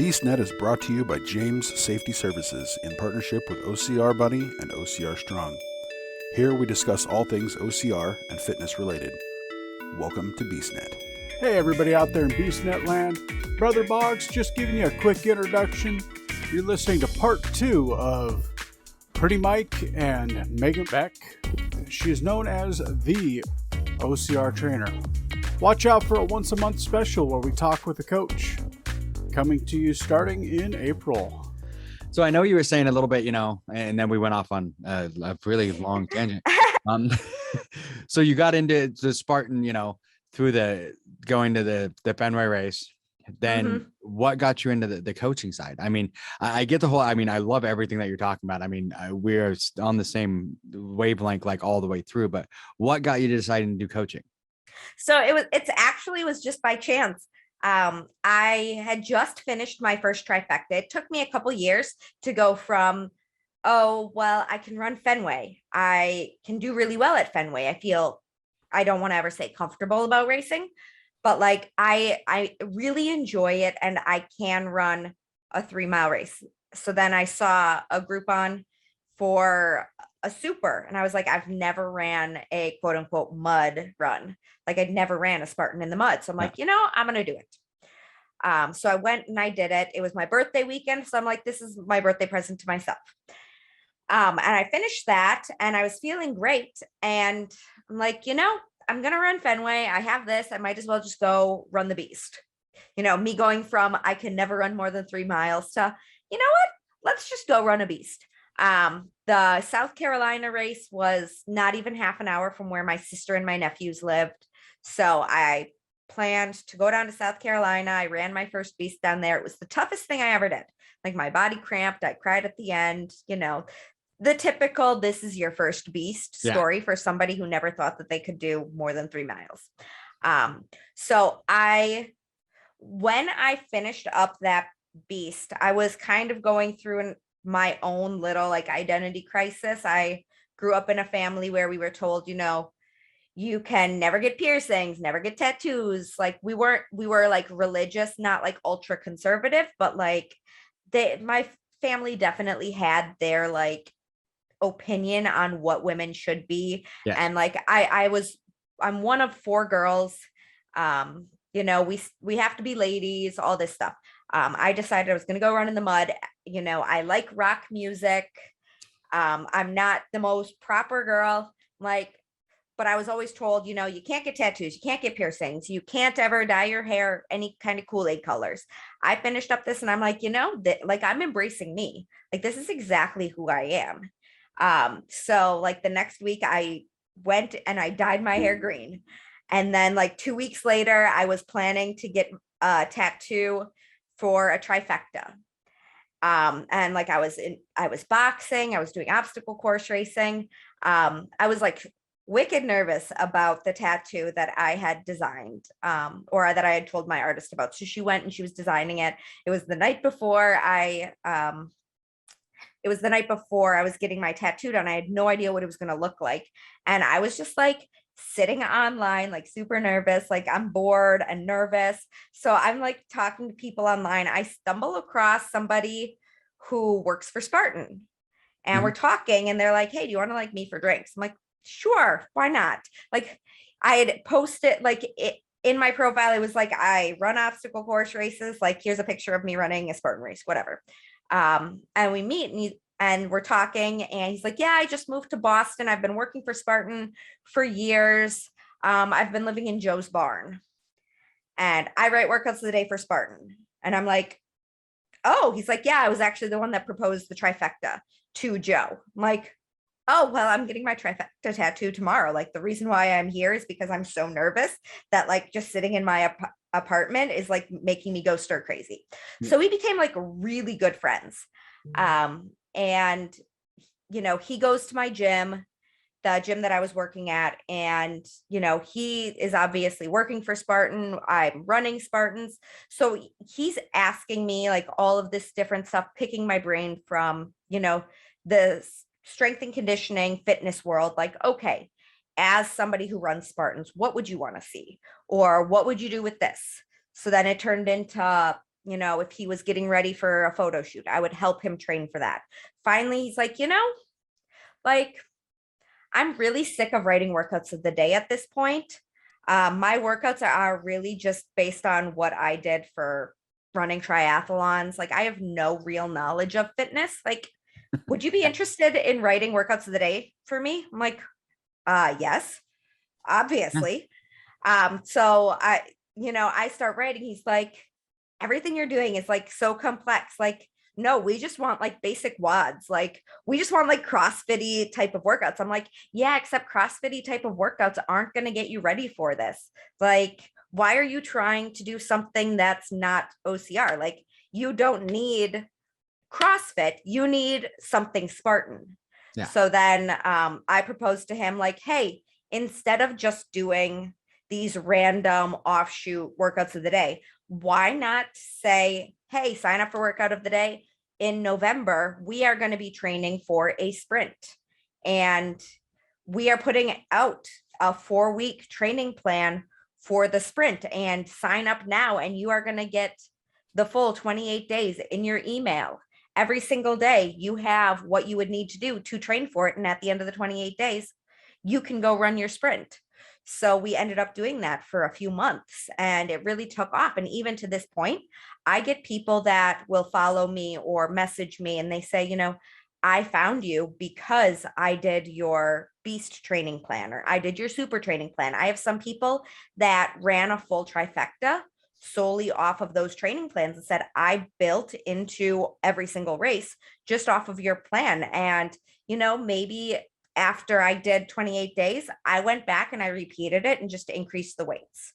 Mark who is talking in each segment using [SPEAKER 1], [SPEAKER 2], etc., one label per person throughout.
[SPEAKER 1] BeastNet is brought to you by James Safety Services in partnership with OCR Buddy and OCR Strong. Here we discuss all things OCR and fitness related. Welcome to BeastNet.
[SPEAKER 2] Hey everybody out there in BeastNet land. Brother Boggs just giving you a quick introduction. You're listening to part 2 of Pretty Mike and Megan Beck. She is known as the OCR Trainer. Watch out for a once a month special where we talk with a coach. Coming to you starting in April.
[SPEAKER 3] So I know you were saying a little bit, and then we went off on a really long tangent. So you got into the Spartan, through going to the Fenway race. Then what got you into the coaching side? I mean, I get the whole, I love everything that you're talking about. I mean, we're on the same wavelength, like all the way through, but what got you to decide to do coaching?
[SPEAKER 4] So it was just by chance. I had just finished my first trifecta. It took me a couple years to go from, I can run Fenway. I can do really well at Fenway. I don't want to ever say comfortable about racing, but like, I really enjoy it and I can run a 3-mile race. So then I saw a Groupon for a super and I was like, I've never ran a quote unquote mud run. Like I'd never ran a Spartan in the mud. So I'm like, I'm going to do it. So I went and I did it. It was my birthday weekend. So I'm like, this is my birthday present to myself. And I finished that and I was feeling great. And I'm like, I'm going to run Fenway. I have this. I might as well just go run the beast. Me going from, I can never run more than 3 miles to, you know what? Let's just go run a beast. The South Carolina race was not even half an hour from where my sister and my nephews lived. So I planned to go down to South Carolina. I ran my first beast down there. It was the toughest thing I ever did. Like my body cramped. I cried at the end, the typical, this is your first beast story for somebody who never thought that they could do more than 3 miles. When I finished up that beast, I was kind of going through my own little identity crisis. I grew up in a family where we were told, you can never get piercings, never get tattoos. Like we were like religious, not like ultra conservative, but like my family definitely had their opinion on what women should be. Yeah. And I'm one of 4 girls. We have to be ladies, all this stuff. I decided I was going to go run in the mud. I like rock music. I'm not the most proper girl, but I was always told, you can't get tattoos, you can't get piercings, you can't ever dye your hair any kind of Kool-Aid colors. I finished up this and I'm like, I'm embracing me. Like, this is exactly who I am. So the next week I went and I dyed my hair green. And then 2 weeks later, I was planning to get a tattoo for a trifecta. And I was boxing, I was doing obstacle course racing. I was wicked nervous about the tattoo that I had designed, or that I had told my artist about. So she went and she was designing it. It was the night before I was getting my tattoo done. I had no idea what it was going to look like. And I was just sitting online, super nervous, I'm bored and nervous. So I'm talking to people online. I stumble across somebody who works for Spartan and we're talking and they're like, hey, do you want to meet for drinks? I'm like, sure, why not? I had posted in my profile, it was I run obstacle course races. Here's a picture of me running a Spartan race, whatever. And we meet and we're talking and he's like, yeah, I just moved to Boston. I've been working for Spartan for years. I've been living in Joe's barn and I write workouts of the day for Spartan. And I'm like, oh, he's like, yeah, I was actually the one that proposed the trifecta to Joe. I'm like, oh, well, I'm getting my trifecta tattoo tomorrow. The reason why I'm here is because I'm so nervous that just sitting in my apartment is making me go stir crazy. So we became really good friends. And, he goes to my gym, the gym that I was working at. And, he is obviously working for Spartan. I'm running Spartans. So he's asking me all of this different stuff, picking my brain from, the strength and conditioning fitness world. Okay, as somebody who runs Spartans, what would you want to see? Or what would you do with this? So then it turned into you know, if he was getting ready for a photo shoot, I would help him train for that. Finally, he's like, you know, like, I'm really sick of writing workouts of the day at this point. My workouts are really just based on what I did for running triathlons. Like, I have no real knowledge of fitness. Like, would you be interested in writing workouts of the day for me? I'm like, yes, obviously. So I start writing. He's like, everything you're doing is like so complex. Like, no, we just want like basic WODs. Like, we just want like CrossFit type of workouts. I'm like, yeah, except CrossFit type of workouts aren't going to get you ready for this. Like, why are you trying to do something that's not OCR? Like, you don't need CrossFit, you need something Spartan.
[SPEAKER 3] Yeah.
[SPEAKER 4] So then I proposed to him, like, hey, instead of just doing these random offshoot workouts of the day, why not say, hey, sign up for workout of the day in November? We are going to be training for a sprint, and we are putting out a 4-week training plan for the sprint, and sign up now, and you are going to get the full 28 days in your email. Every single day you have what you would need to do to train for it. And at the end of the 28 days, you can go run your sprint. So we ended up doing that for a few months, and it really took off. And even to this point, I get people that will follow me or message me, and they say, you know, I found you because I did your beast training plan, or I did your super training plan. I have some people that ran a full trifecta solely off of those training plans and said, I built into every single race just off of your plan. And, you know, maybe after I did 28 days, I went back and I repeated it and just increased the weights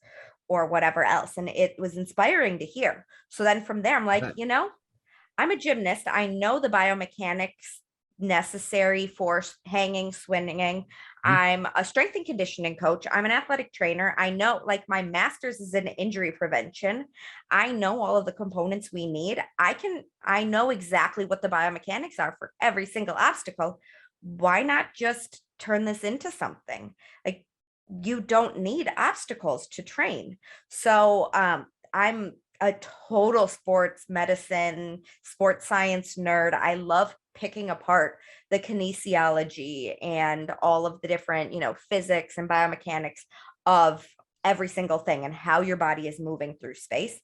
[SPEAKER 4] or whatever else. And it was inspiring to hear. So then from there, I'm like, you know, I'm a gymnast. I know the biomechanics necessary for hanging, swinging. I'm a strength and conditioning coach. I'm an athletic trainer. I know, like, my master's is in injury prevention. I know all of the components we need. I know exactly what the biomechanics are for every single obstacle. Why not just turn this into something? Like, you don't need obstacles to train. So I'm a total sports medicine, sports science nerd. I love picking apart the kinesiology and all of the different, you know, physics and biomechanics of every single thing and how your body is moving through space.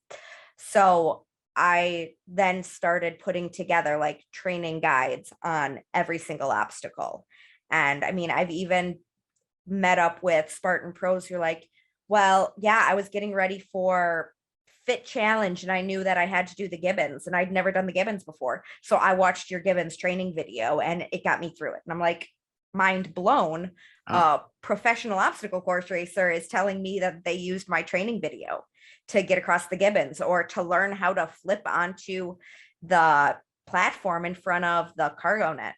[SPEAKER 4] So I then started putting together like training guides on every single obstacle. And I mean, I've even met up with Spartan pros who are like, well, yeah, I was getting ready for Fit Challenge and I knew that I had to do the Gibbons, and I'd never done the Gibbons before. So I watched your Gibbons training video and it got me through it. And I'm like, mind blown. Professional obstacle course racer is telling me that they used my training video to get across the Gibbons or to learn how to flip onto the platform in front of the cargo net.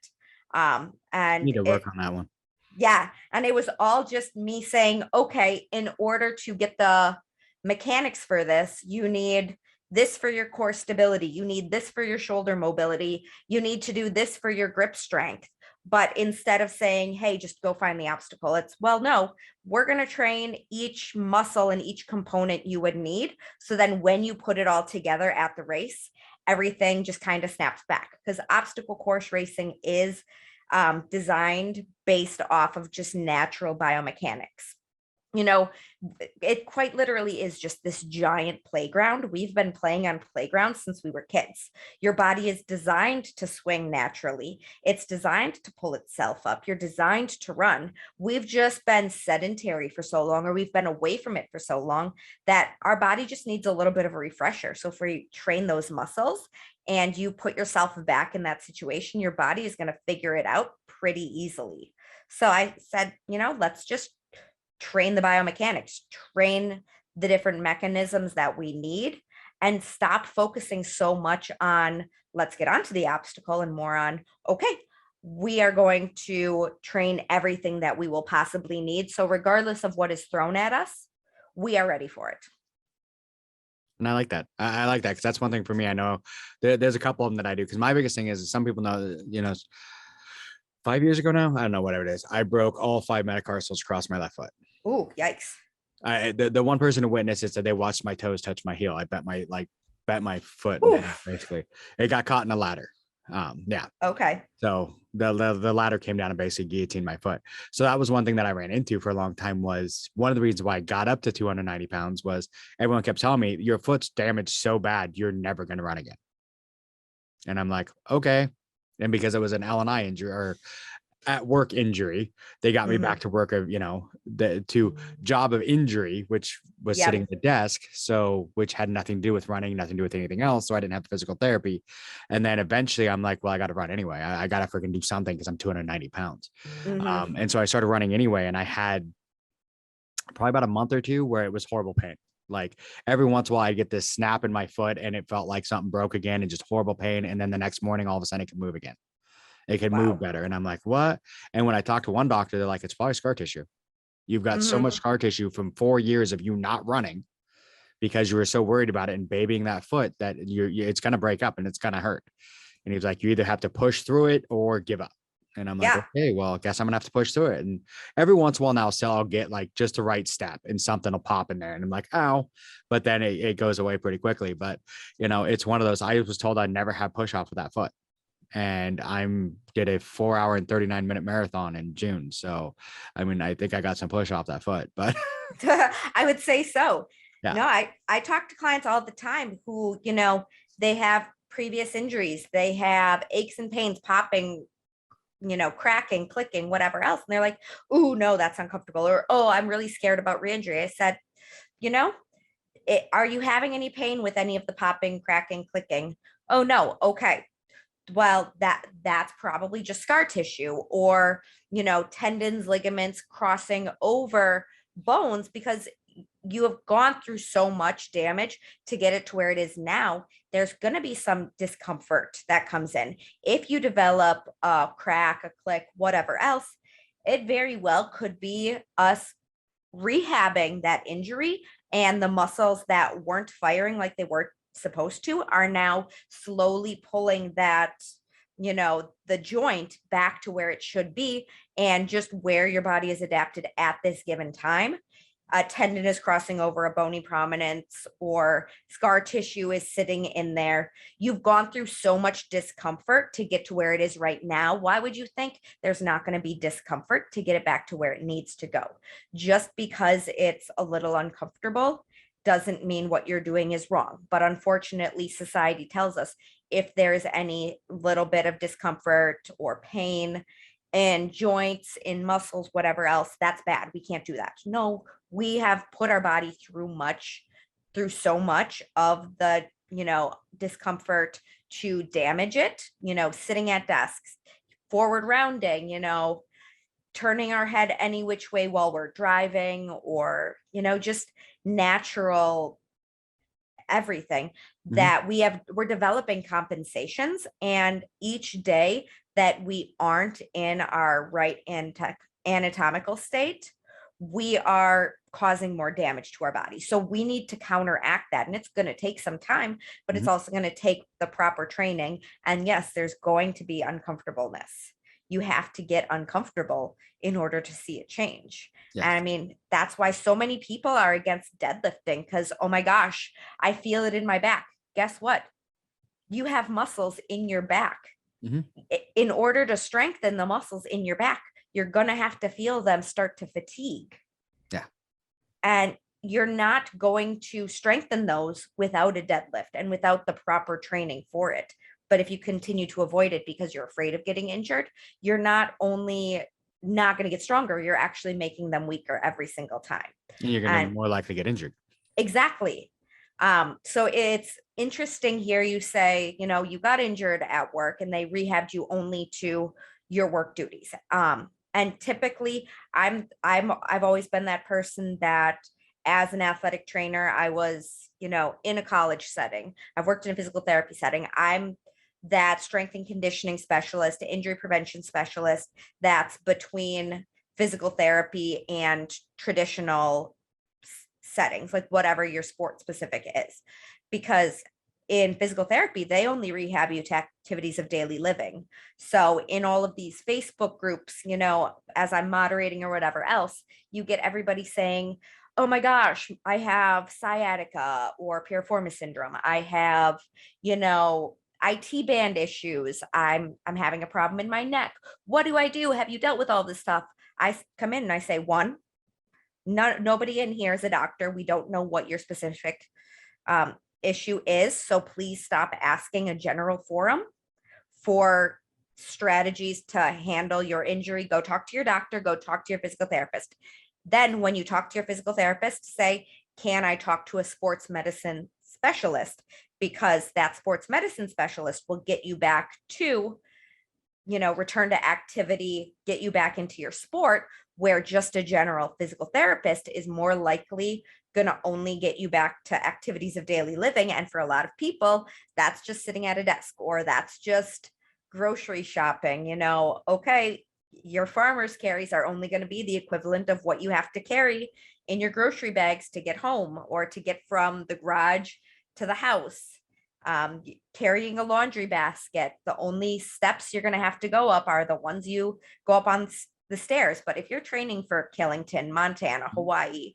[SPEAKER 4] And
[SPEAKER 3] Need to work on that one.
[SPEAKER 4] Yeah. And it was all just me saying, okay, in order to get the mechanics for this, you need this for your core stability. You need this for your shoulder mobility. You need to do this for your grip strength. But instead of saying, hey, just go find the obstacle, it's, well, no, we're going to train each muscle and each component you would need. So then when you put it all together at the race, everything just kind of snaps back, because obstacle course racing is designed based off of just natural biomechanics. You know, it quite literally is just this giant playground. We've been playing on playgrounds since we were kids. Your body is designed to swing naturally. It's designed to pull itself up. You're designed to run. We've just been sedentary for so long, or we've been away from it for so long, that our body just needs a little bit of a refresher. So if we train those muscles and you put yourself back in that situation, your body is going to figure it out pretty easily. So I said, you know, let's just train the biomechanics, train the different mechanisms that we need, and stop focusing so much on let's get onto the obstacle and more on, okay, we are going to train everything that we will possibly need. So regardless of what is thrown at us, we are ready for it.
[SPEAKER 3] And I like that. I like that, because that's one thing for me. I know there's a couple of them that I do, because my biggest thing is some people know, you know, 5 years ago now, I don't know, whatever it is, I broke all 5 metatarsals across my left foot.
[SPEAKER 4] Oh, yikes.
[SPEAKER 3] The one person who witnessed it said they watched my toes touch my heel. I bet my, like, bent my foot in half,
[SPEAKER 4] Oof.
[SPEAKER 3] basically. It got caught in a ladder. Yeah.
[SPEAKER 4] Okay.
[SPEAKER 3] So the ladder came down and basically guillotined my foot. So that was one thing that I ran into for a long time. Was one of the reasons why I got up to 290 pounds was everyone kept telling me your foot's damaged so bad you're never going to run again. And I'm like, okay. And because it was an L&I injury or at work injury, they got me back to work of, to job of injury, which was
[SPEAKER 4] Yep.
[SPEAKER 3] sitting at the desk. So, which had nothing to do with running, nothing to do with anything else. So I didn't have the physical therapy. And then eventually I'm like, well, I got to run anyway. I got to freaking do something because I'm 290 pounds. And so I started running anyway. And I had probably about a month or two where it was horrible pain. Like every once in a while I'd get this snap in my foot and it felt like something broke again and just horrible pain. And then the next morning, all of a sudden it could move again. It can move better. And I'm like, what? And when I talked to one doctor, they're like, it's probably scar tissue. You've got so much scar tissue from 4 years of you not running because you were so worried about it and babying that foot that it's going to break up and it's going to hurt. And he was like, you either have to push through it or give up. And I'm like, okay, well, I guess I'm gonna have to push through it. And every once in a while now, so I'll get like just the right step and something will pop in there. And I'm like, ow, but then it goes away pretty quickly. But it's one of those, I was told I'd never have push off with that foot. And did a 4 hour and 39-minute marathon in June. So, I mean, I think I got some push off that foot, but
[SPEAKER 4] I would say so.
[SPEAKER 3] Yeah.
[SPEAKER 4] No, I talk to clients all the time who, they have previous injuries, they have aches and pains popping, cracking, clicking, whatever else. And they're like, oh, no, that's uncomfortable. Or, oh, I'm really scared about re-injury. I said, are you having any pain with any of the popping, cracking, clicking? Oh, no. Okay. Well, that's probably just scar tissue or, tendons, ligaments crossing over bones because you have gone through so much damage to get it to where it is now. There's going to be some discomfort that comes in. If you develop a crack, a click, whatever else, it very well could be us rehabbing that injury, and the muscles that weren't firing like they were supposed to are now slowly pulling that, the joint back to where it should be and just where your body is adapted at this given time. A tendon is crossing over a bony prominence or scar tissue is sitting in there. You've gone through so much discomfort to get to where it is right now. Why would you think there's not going to be discomfort to get it back to where it needs to go? Just because it's a little uncomfortable doesn't mean what you're doing is wrong. But unfortunately, society tells us if there's any little bit of discomfort or pain in joints, in muscles, whatever else, that's bad. We can't do that. No, we have put our body through so much of the, discomfort to damage it, sitting at desks, forward rounding, turning our head any which way while we're driving, or, just natural everything that we're developing compensations. And each day that we aren't in our right anatomical state, we are causing more damage to our body. So we need to counteract that. And it's going to take some time, but it's also going to take the proper training. And yes, there's going to be uncomfortableness. You have to get uncomfortable in order to see it change. Yes. And I mean, that's why so many people are against deadlifting because, oh my gosh, I feel it in my back. Guess what? You have muscles in your back. In order to strengthen the muscles in your back, you're going to have to feel them start to fatigue.
[SPEAKER 3] Yeah.
[SPEAKER 4] And you're not going to strengthen those without a deadlift and without the proper training for it. But if you continue to avoid it because you're afraid of getting injured, you're not only not going to get stronger, you're actually making them weaker every single time.
[SPEAKER 3] And you're going to be more likely to get injured.
[SPEAKER 4] Exactly. So it's interesting here. You say, you got injured at work and they rehabbed you only to your work duties. And typically I've always been that person that as an athletic trainer, I was, in a college setting. I've worked in a physical therapy setting. I'm that strength and conditioning specialist, injury prevention specialist that's between physical therapy and traditional settings, like whatever your sport specific is. Because in physical therapy, they only rehab you to activities of daily living. So in all of these Facebook groups, as I'm moderating or whatever else, you get everybody saying, oh my gosh, I have sciatica or piriformis syndrome. I have, IT band issues. I'm having a problem in my neck. What do I do? Have you dealt with all this stuff? I come in and I say, one, nobody in here is a doctor. We don't know what your specific issue is. So please stop asking a general forum for strategies to handle your injury. Go talk to your doctor, go talk to your physical therapist. Then when you talk to your physical therapist, say, can I talk to a sports medicine specialist? Because that sports medicine specialist will get you back to, return to activity, get you back into your sport, where just a general physical therapist is more likely going to only get you back to activities of daily living. And for a lot of people, that's just sitting at a desk, or that's just grocery shopping. Okay, your farmer's carries are only going to be the equivalent of what you have to carry in your grocery bags to get home or to get from the garage to the house. Carrying a laundry basket, the only steps you're going to have to go up are the ones you go up on the stairs. But if you're training for Killington, Montana, Hawaii,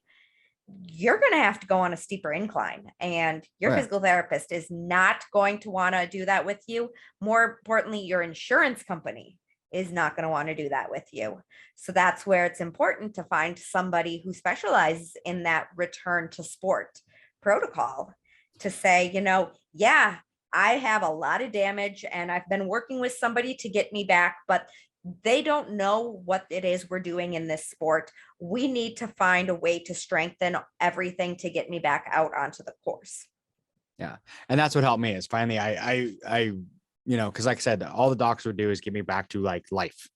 [SPEAKER 4] you're going to have to go on a steeper incline, and your physical therapist is not going to want to do that with you. More importantly, your insurance company is not going to want to do that with you. So that's where it's important to find somebody who specializes in that return to sport protocol to say, yeah, I have a lot of damage and I've been working with somebody to get me back, but they don't know what it is we're doing in this sport. We need to find a way to strengthen everything to get me back out onto the course.
[SPEAKER 3] Yeah. And that's what helped me is finally, I cause like I said, all the docs would do is get me back to like life.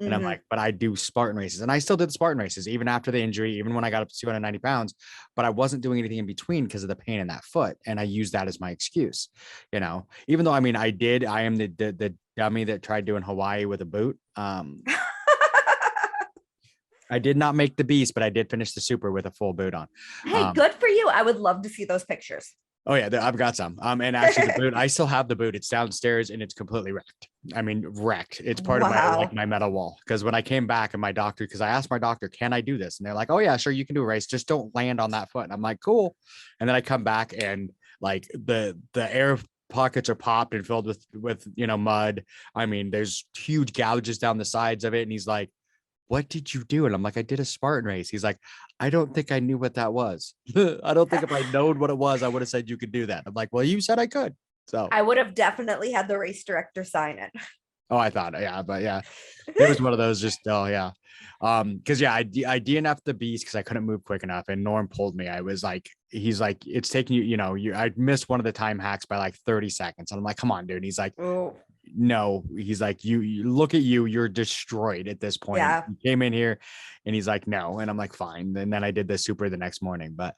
[SPEAKER 3] And I'm like, but I do Spartan races, and I still did the Spartan races, even after the injury, even when I got up to 290 pounds, but I wasn't doing anything in between because of the pain in that foot. And I used that as my excuse, even though, I am the dummy that tried doing Hawaii with a boot. I did not make the beast, but I did finish the super with a full boot on.
[SPEAKER 4] Hey, good for you. I would love to see those pictures.
[SPEAKER 3] Oh yeah, I've got some. And actually the boot, I still have the boot. It's downstairs and it's completely wrecked. Wrecked. It's part of my metal wall. Because when I came back and because I asked my doctor, can I do this? And they're like, oh yeah, sure, you can do a race. Just don't land on that foot. And I'm like, cool. And then I come back and like the air pockets are popped and filled with mud. There's huge gouges down the sides of it. And he's like, what did you do? And I'm like, I did a Spartan race. He's like, I don't think I knew what that was. I don't think if I known what it was, I would have said you could do that. I'm like, well, you said I could. So
[SPEAKER 4] I would have definitely had the race director sign it.
[SPEAKER 3] Oh, I thought, yeah, but yeah, it was one of those just, oh yeah. Cause yeah, I DNF'd the beast cause I couldn't move quick enough. And Norm pulled me. I was like, he's like, it's taking you, I missed one of the time hacks by like 30 seconds. And I'm like, come on, dude. And he's like, oh. No, he's like, you look at you're destroyed at this point.
[SPEAKER 4] Yeah.
[SPEAKER 3] He came in here and he's like, no. And I'm like, fine. And then I did the super the next morning. But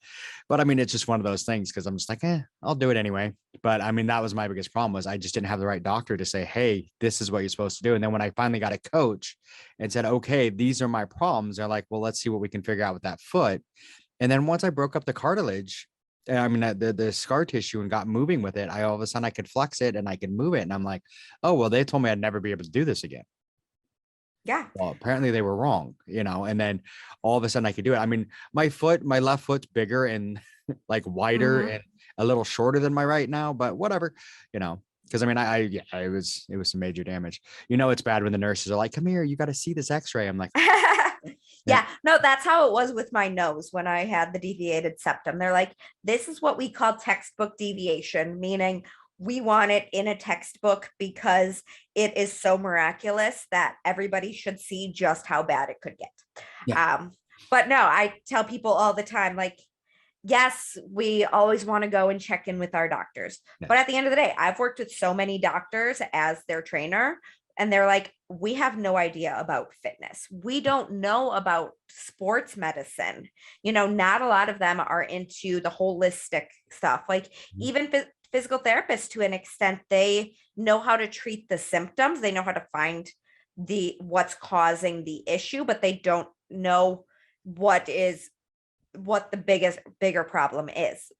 [SPEAKER 3] it's just one of those things because I'm just like, I'll do it anyway. But that was my biggest problem was I just didn't have the right doctor to say, hey, this is what you're supposed to do. And then when I finally got a coach and said, okay, these are my problems, they're like, well, let's see what we can figure out with that foot. And then once I broke up the cartilage, the scar tissue and got moving with it, all of a sudden I could flex it and I could move it. And I'm like, oh, well, they told me I'd never be able to do this again.
[SPEAKER 4] Yeah.
[SPEAKER 3] Well, apparently they were wrong, and then all of a sudden I could do it. My left foot's bigger and like wider and a little shorter than my right now, but whatever, because it was some major damage. It's bad when the nurses are like, come here, you got to see this x-ray. I'm like,
[SPEAKER 4] yeah, no, that's how it was with my nose when I had the deviated septum. They're like, this is what we call textbook deviation, meaning we want it in a textbook because it is so miraculous that everybody should see just how bad it could get. Yeah. But no, I tell people all the time, like, yes, we always want to go and check in with our doctors. Yeah. But at the end of the day, I've worked with so many doctors as their trainer. And they're like, we have no idea about fitness. We don't know about sports medicine. Not a lot of them are into the holistic stuff. Like even physical therapists, to an extent, they know how to treat the symptoms. They know how to find what's causing the issue, but they don't know what the bigger problem is.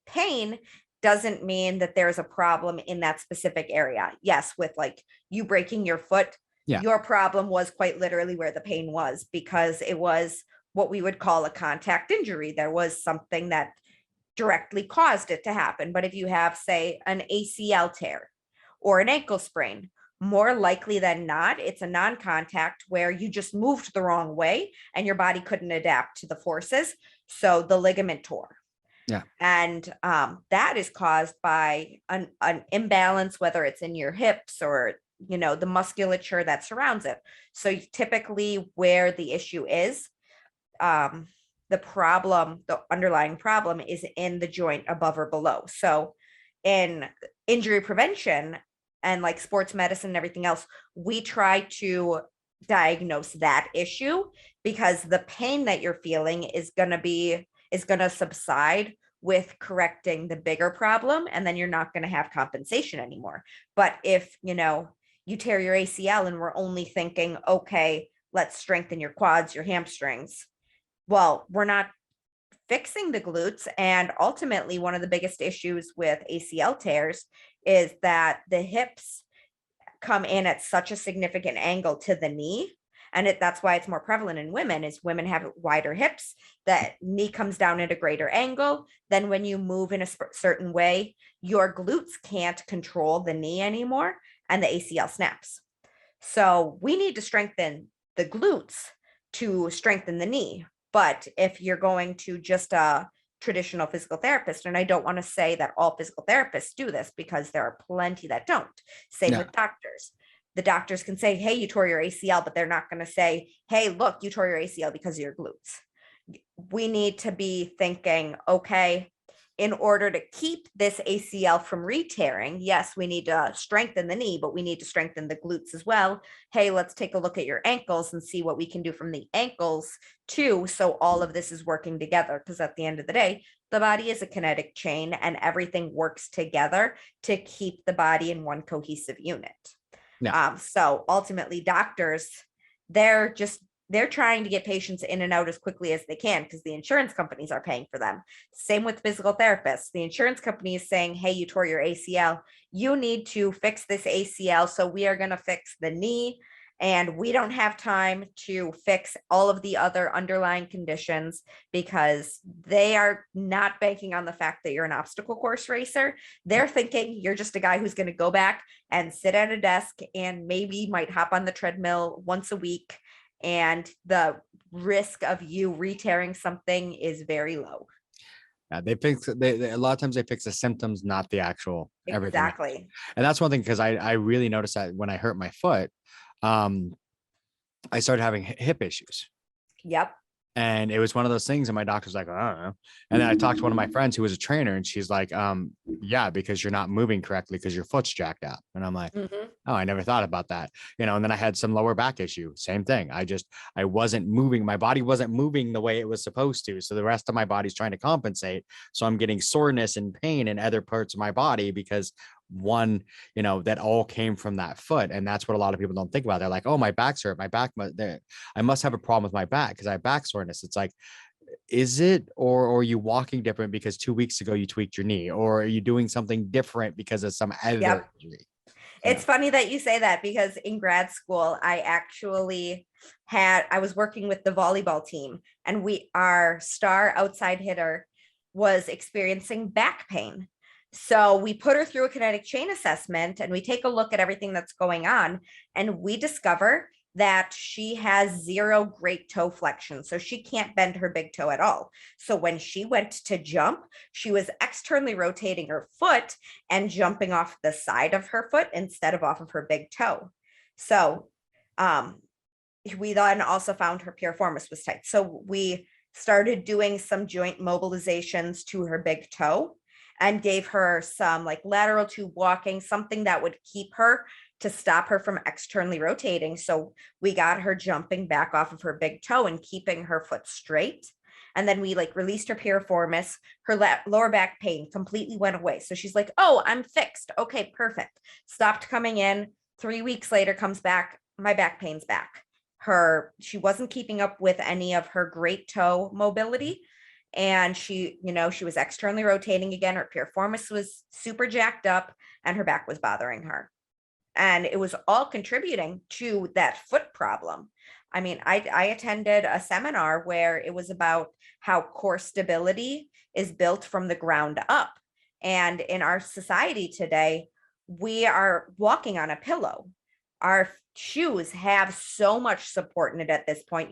[SPEAKER 4] Pain doesn't mean that there's a problem in that specific area. Yes, with like you breaking your foot, your problem was quite literally where the pain was, because it was what we would call a contact injury. There was something that directly caused it to happen. But if you have, say, an ACL tear or an ankle sprain, more likely than not, it's a non-contact where you just moved the wrong way and your body couldn't adapt to the forces. So the ligament tore.
[SPEAKER 3] Yeah.
[SPEAKER 4] And that is caused by an imbalance, whether it's in your hips or, the musculature that surrounds it. So typically where the issue is, the underlying problem is in the joint above or below. So in injury prevention and like sports medicine and everything else, we try to diagnose that issue because the pain that you're feeling is going to subside with correcting the bigger problem, and then you're not going to have compensation anymore. But if you tear your ACL and we're only thinking, okay, let's strengthen your quads, your hamstrings, well, we're not fixing the glutes. And ultimately, one of the biggest issues with ACL tears is that the hips come in at such a significant angle to the knee. And that's why it's more prevalent in women, is women have wider hips, that knee comes down at a greater angle. Then when you move in a certain way, your glutes can't control the knee anymore and the ACL snaps. So we need to strengthen the glutes to strengthen the knee. But if you're going to just a traditional physical therapist, and I don't want to say that all physical therapists do this because there are plenty that don't. Same with doctors. The doctors can say, hey, you tore your ACL, but they're not going to say, hey, look, you tore your ACL because of your glutes. We need to be thinking, okay, in order to keep this ACL from re-tearing, yes, we need to strengthen the knee, but we need to strengthen the glutes as well. Hey, let's take a look at your ankles and see what we can do from the ankles too. So all of this is working together, because at the end of the day, the body is a kinetic chain and everything works together to keep the body in one cohesive unit. Yeah. So ultimately doctors, they're trying to get patients in and out as quickly as they can because the insurance companies are paying for them. Same with physical therapists. The insurance company is saying, hey, you tore your ACL. You need to fix this ACL. So we are going to fix the knee, and we don't have time to fix all of the other underlying conditions because they are not banking on the fact that you're an obstacle course racer. They're thinking you're just a guy who's going to go back and sit at a desk and maybe might hop on the treadmill once a week. And the risk of you re-tearing something is very low.
[SPEAKER 3] They a lot of times they fix the symptoms, not the actual everything.
[SPEAKER 4] Exactly.
[SPEAKER 3] And that's one thing, because I really noticed that when I hurt my foot, I started having hip issues.
[SPEAKER 4] Yep.
[SPEAKER 3] And it was one of those things, and my doctor's like, I don't know. And then I talked to one of my friends who was a trainer, and she's like, yeah, because you're not moving correctly because your foot's jacked up. And I'm like, oh, I never thought about that. And then I had some lower back issue. Same thing. I wasn't moving. My body wasn't moving the way it was supposed to. So the rest of my body's trying to compensate. So I'm getting soreness and pain in other parts of my body because that all came from that foot. And that's what a lot of people don't think about. They're like, oh, my back's hurt. I must have a problem with my back because I have back soreness. It's like, is it, or are you walking different because 2 weeks ago you tweaked your knee, or are you doing something different because of some other injury?
[SPEAKER 4] It's funny that you say that, because in grad school, I was working with the volleyball team, and our star outside hitter was experiencing back pain. So we put her through a kinetic chain assessment, and we take a look at everything that's going on, and we discover that she has 0 great toe flexion. So she can't bend her big toe at all. So when she went to jump, she was externally rotating her foot and jumping off the side of her foot instead of off of her big toe. So we then also found her piriformis was tight. So we started doing some joint mobilizations to her big toe and gave her some like lateral tube walking, something that would keep her, to stop her from externally rotating. So we got her jumping back off of her big toe and keeping her foot straight. And then we released her piriformis. Her lower back pain completely went away. So she's like, oh, I'm fixed. Okay, perfect. Stopped coming in. 3 weeks later comes back. My back pain's back. She wasn't keeping up with any of her great toe mobility. And she was externally rotating again. Her piriformis was super jacked up and her back was bothering her. And it was all contributing to that foot problem. I mean, I attended a seminar where it was about how core stability is built from the ground up. And in our society today, we are walking on a pillow. Our shoes have so much support in it at this point.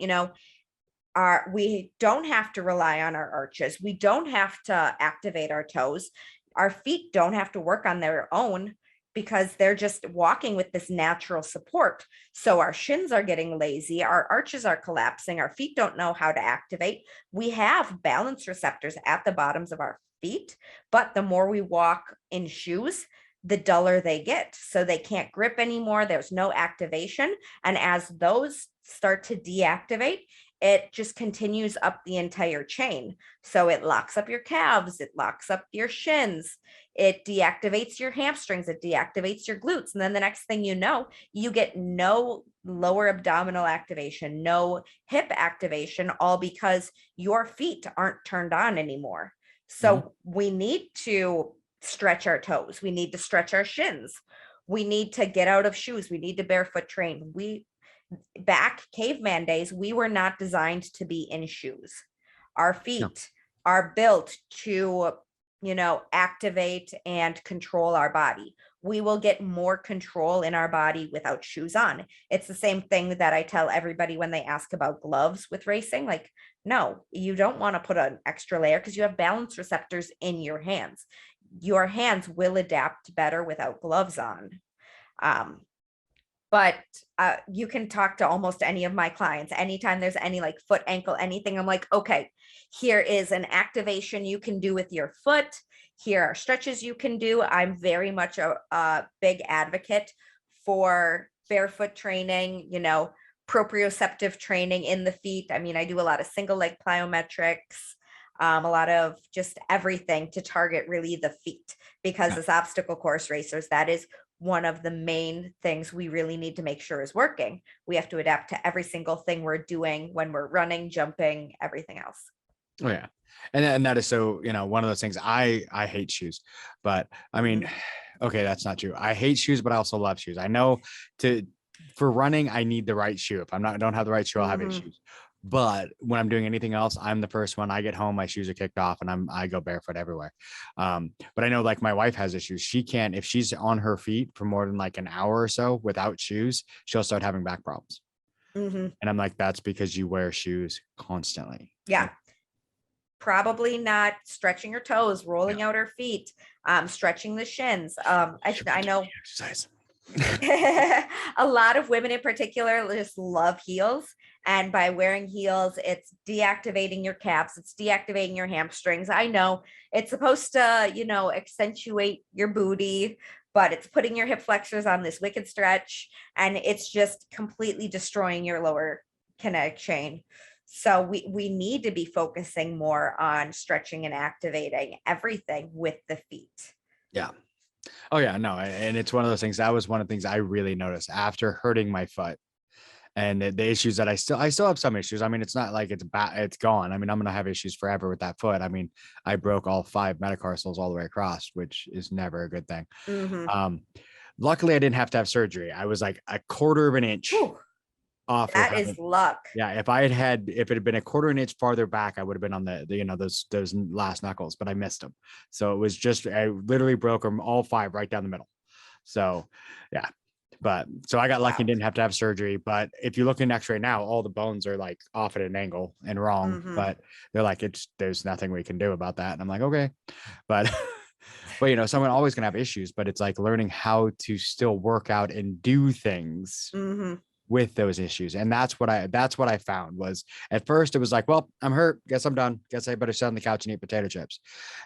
[SPEAKER 4] We don't have to rely on our arches. We don't have to activate our toes. Our feet don't have to work on their own because they're just walking with this natural support. So our shins are getting lazy, our arches are collapsing, our feet don't know how to activate. We have balance receptors at the bottoms of our feet, but the more we walk in shoes, the duller they get. So they can't grip anymore. There's no activation. And as those start to deactivate, it just continues up the entire chain. So it locks up your calves, it locks up your shins, it deactivates your hamstrings, it deactivates your glutes. And then the next thing you know, you get no lower abdominal activation, no hip activation, all because your feet aren't turned on anymore. So we need to stretch our toes. We need to stretch our shins. We need to get out of shoes. We need to barefoot train. Back caveman days, we were not designed to be in shoes. Our feet are built to, activate and control our body. We will get more control in our body without shoes on. It's the same thing that I tell everybody when they ask about gloves with racing. Like, no, you don't want to put an extra layer because you have balance receptors in your hands. Your hands will adapt better without gloves on. But you can talk to almost any of my clients. Anytime there's any like foot, ankle, anything, I'm like, okay, here is an activation you can do with your foot. Here are stretches you can do. I'm very much a big advocate for barefoot training, proprioceptive training in the feet. I mean, I do a lot of single leg plyometrics, a lot of just everything to target really the feet, because as obstacle course racers, that is one of the main things we really need to make sure is working. We have to adapt to every single thing we're doing when we're running, jumping, everything else.
[SPEAKER 3] Oh yeah. And that is so, one of those things. I hate shoes, but I mean, okay, that's not true. I hate shoes, but I also love shoes. I know for running, I need the right shoe. If I don't have the right shoe, I'll have issues. But when I'm doing anything else, I'm the first one. I get home, my shoes are kicked off, and I go barefoot everywhere. But I know like my wife has issues. She can't, if she's on her feet for more than like an hour or so without shoes, she'll start having back problems. And I'm like, that's because you wear shoes constantly.
[SPEAKER 4] Yeah. Probably not stretching your toes, rolling out her feet, stretching the shins. I know
[SPEAKER 3] exercise.
[SPEAKER 4] A lot of women in particular just love heels. And by wearing heels, it's deactivating your calves, it's deactivating your hamstrings. I know it's supposed to, accentuate your booty, but it's putting your hip flexors on this wicked stretch, and it's just completely destroying your lower kinetic chain. So we need to be focusing more on stretching and activating everything with the feet.
[SPEAKER 3] Yeah. Oh yeah, no. And it's one of those things. That was one of the things I really noticed after hurting my foot. And the issues that I still have some issues. I mean, it's not like it's gone. I mean, I'm going to have issues forever with that foot. I mean, I broke all 5 metatarsals all the way across, which is never a good thing. Luckily I didn't have to have surgery. I was like a quarter of an inch off.
[SPEAKER 4] That is luck.
[SPEAKER 3] Yeah. If it had been a quarter of an inch farther back, I would have been on those last knuckles, but I missed them. So it was I literally broke them all 5 right down the middle. So yeah. But so I got lucky and didn't have to have surgery. But if you look in X-ray now, all the bones are like off at an angle and wrong. But they're like, there's nothing we can do about that. And I'm like, okay. But someone always gonna have issues, but it's like learning how to still work out and do things with those issues. And that's what I found was at first it was like, well, I'm hurt. Guess I'm done. Guess I better sit on the couch and eat potato chips.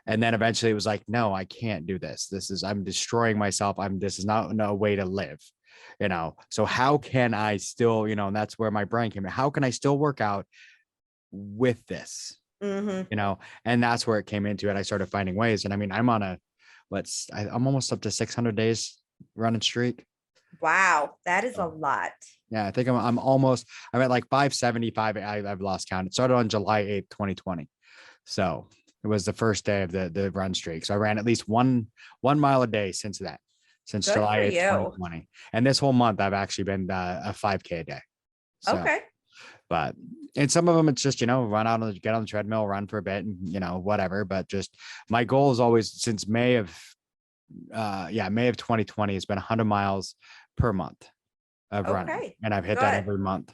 [SPEAKER 3] And then eventually it was like, no, I can't do this. I'm destroying myself. This is not no way to live. So how can I still, and that's where my brain came in. How can I still work out with this? And that's where it came into it. I started finding ways. And I mean, I'm on I'm almost up to 600 days running streak.
[SPEAKER 4] Wow. That is a lot.
[SPEAKER 3] Yeah. I think I'm at like 575. I've lost count. It started on July 8th, 2020. So it was the first day of the run streak. So I ran at least one mile a day since
[SPEAKER 4] Good
[SPEAKER 3] July
[SPEAKER 4] for
[SPEAKER 3] 8th,
[SPEAKER 4] you.
[SPEAKER 3] 2020. And this whole month I've actually been a 5K a day. So,
[SPEAKER 4] okay.
[SPEAKER 3] But and some of them it's just, run out get on the treadmill, run for a bit and, whatever. But just my goal is always since May of 2020, it's been 100 miles per month of running.
[SPEAKER 4] Okay,
[SPEAKER 3] And I've hit that
[SPEAKER 4] good.
[SPEAKER 3] every month.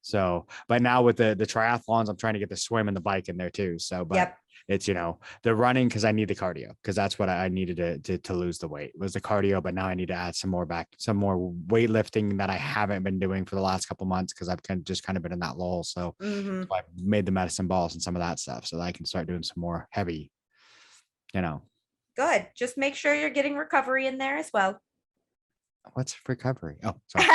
[SPEAKER 3] So, but now with the triathlons, I'm trying to get the swim and the bike in there too. So, but
[SPEAKER 4] Yep.
[SPEAKER 3] it's, the running because I need the cardio because that's what I needed to lose the weight was the cardio. But now I need to add some more weightlifting that I haven't been doing for the last couple months because I've kind of been in that lull. So
[SPEAKER 4] Mhm.
[SPEAKER 3] I made the medicine balls and some of that stuff so that I can start doing some more heavy,
[SPEAKER 4] Good. Just make sure you're getting recovery in there as well.
[SPEAKER 3] What's recovery? Oh, sorry.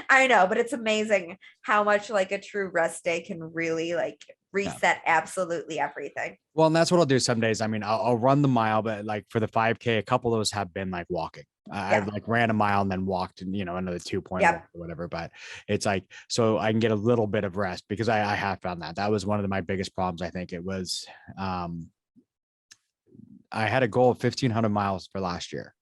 [SPEAKER 4] I know, but it's amazing how much like a true rest day can really like reset absolutely everything.
[SPEAKER 3] Well, and that's what I'll do some days. I mean, I'll run the mile, but like for the 5K, a couple of those have been like walking. I've like ran a mile and then walked and, another 2.1 or whatever, but it's like, so I can get a little bit of rest because I have found that was one of my biggest problems. I think it was, I had a goal of 1,500 miles for last year.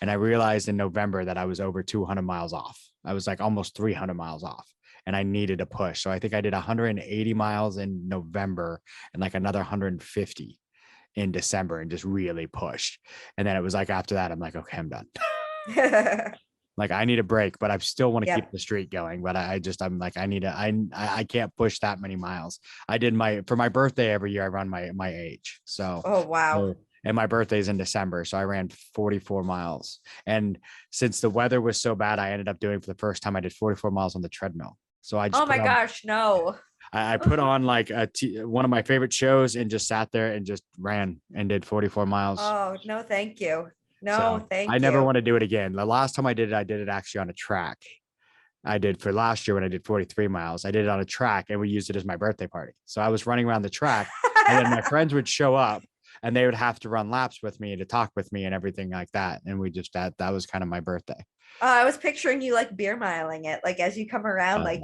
[SPEAKER 3] And I realized in November that I was over 200 miles off. I was like almost 300 miles off and I needed a push. So I think I did 180 miles in November and like another 150 in December and just really pushed. And then it was like, after that, I'm like, okay, I'm done. Like I need a break, but I still want to keep the streak going. But I'm like, I can't push that many miles. I did for my birthday every year, I run my age. So,
[SPEAKER 4] oh, wow.
[SPEAKER 3] And my birthday's in December. So I ran 44 miles. And since the weather was so bad, I ended up doing for the first time, I did 44 miles on the treadmill. So I just,
[SPEAKER 4] oh my gosh, no.
[SPEAKER 3] I put on like one of my favorite shows and just sat there and just ran and did 44 miles.
[SPEAKER 4] Oh, no, thank you. No,
[SPEAKER 3] So
[SPEAKER 4] thank you.
[SPEAKER 3] I never want to do it again. The last time I did it actually on a track. I did for last year when I did 43 miles. I did it on a track and we used it as my birthday party. So I was running around the track and then my friends would show up and they would have to run laps with me to talk with me and everything like that. And we just, that was kind of my birthday.
[SPEAKER 4] I was picturing you like beer miling it, like as you come around, like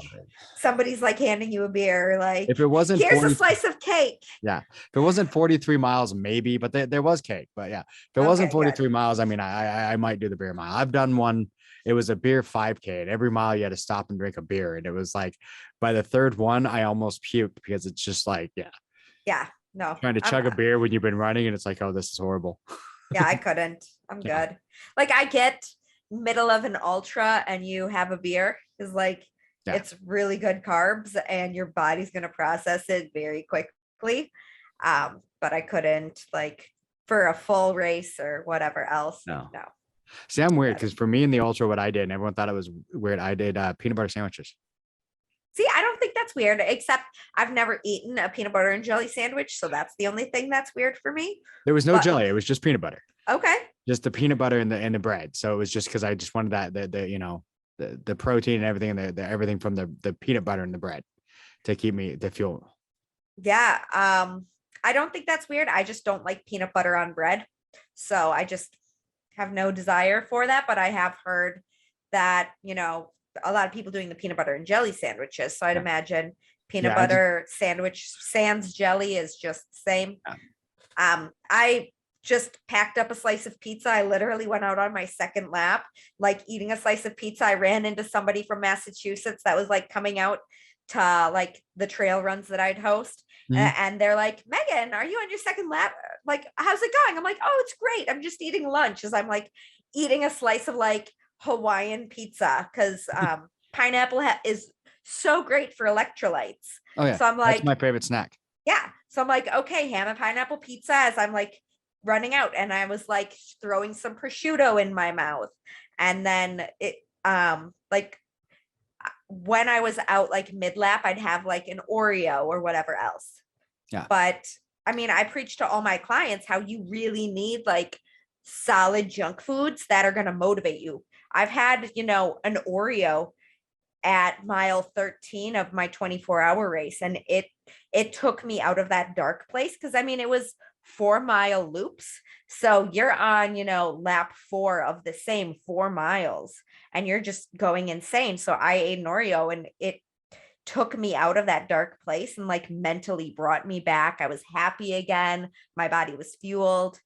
[SPEAKER 4] somebody's like handing you a beer, like
[SPEAKER 3] if it wasn't
[SPEAKER 4] here's a slice of cake.
[SPEAKER 3] Yeah. If it wasn't 43 miles, maybe, but there was cake. But yeah, if it wasn't 43 miles, I mean, I might do the beer mile. I've done one. It was a beer 5K and every mile you had to stop and drink a beer. And it was like by the third one, I almost puked because it's just like,
[SPEAKER 4] yeah, no,
[SPEAKER 3] trying to chug a beer when you've been running and it's like, oh, this is horrible.
[SPEAKER 4] Yeah, I couldn't. I'm good. Like I get middle of an ultra and you have a beer is like, it's really good carbs and your body's going to process it very quickly. But I couldn't like for a full race or whatever else. No.
[SPEAKER 3] See, I'm weird because for me in the ultra, what I did, and everyone thought it was weird, I did peanut butter sandwiches.
[SPEAKER 4] See, I don't think that's weird, except I've never eaten a peanut butter and jelly sandwich. So that's the only thing that's weird for me.
[SPEAKER 3] There was no jelly. It was just peanut butter.
[SPEAKER 4] Okay.
[SPEAKER 3] Just the peanut butter and the bread. So it was just because I just wanted that, the protein and everything, and the everything from the peanut butter and the bread to keep me the fuel.
[SPEAKER 4] Yeah. I don't think that's weird. I just don't like peanut butter on bread. So I just have no desire for that. But I have heard that, a lot of people doing the peanut butter and jelly sandwiches. So I'd imagine peanut butter sandwich sans jelly is just the same. I just packed up a slice of pizza. I literally went out on my second lap, like eating a slice of pizza. I ran into somebody from Massachusetts that was like coming out to like the trail runs that I'd host. And they're like, Megan, are you on your second lap? Like, how's it going? I'm like, oh, it's great. I'm just eating lunch as I'm like eating a slice of like Hawaiian pizza because pineapple is so great for electrolytes.
[SPEAKER 3] Oh yeah.
[SPEAKER 4] So I'm like,
[SPEAKER 3] that's my favorite snack.
[SPEAKER 4] Yeah. So I'm like, okay, ham and pineapple pizza as I'm like running out. And I was like throwing some prosciutto in my mouth. And then it like when I was out like mid lap, I'd have like an Oreo or whatever else.
[SPEAKER 3] Yeah.
[SPEAKER 4] But I mean, I preach to all my clients how you really need like solid junk foods that are going to motivate you. I've had, an Oreo at mile 13 of my 24-hour race. And it took me out of that dark place. Cause I mean, it was 4-mile loops. So you're on, lap 4 of the same 4 miles and you're just going insane. So I ate an Oreo and it took me out of that dark place and like mentally brought me back. I was happy again. My body was fueled.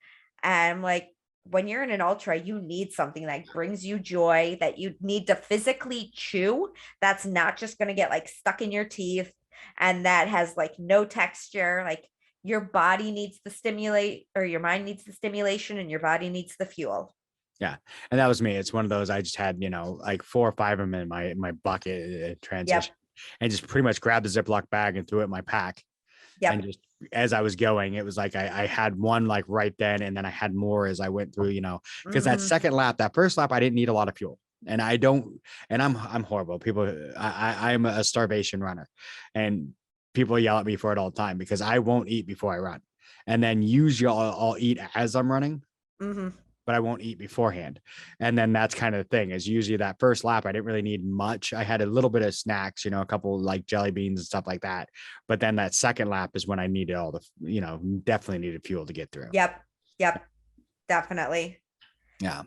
[SPEAKER 4] And I'm like, when you're in an ultra, you need something that brings you joy, that you need to physically chew. That's not just going to get like stuck in your teeth, and that has like no texture. Like your body needs the stimulate, or your mind needs the stimulation, and your body needs the fuel.
[SPEAKER 3] Yeah. And that was me. It's one of those, I just had, like 4 or 5 of them in my bucket transition,
[SPEAKER 4] Yep.
[SPEAKER 3] and just pretty much grabbed the Ziploc bag and threw it in my pack. And
[SPEAKER 4] Yep.
[SPEAKER 3] just as I was going, it was like I had one like right then, and then I had more as I went through, because that second lap, that first lap, I didn't need a lot of fuel. And I don't, and I'm horrible. People, I'm a starvation runner, and people yell at me for it all the time because I won't eat before I run. And then usually I'll eat as I'm running, but I won't eat beforehand. And then that's kind of the thing, is usually that first lap, I didn't really need much. I had a little bit of snacks, a couple like jelly beans and stuff like that. But then that second lap is when I needed all the, definitely needed fuel to get through.
[SPEAKER 4] Yep. Yep. Definitely.
[SPEAKER 3] Yeah.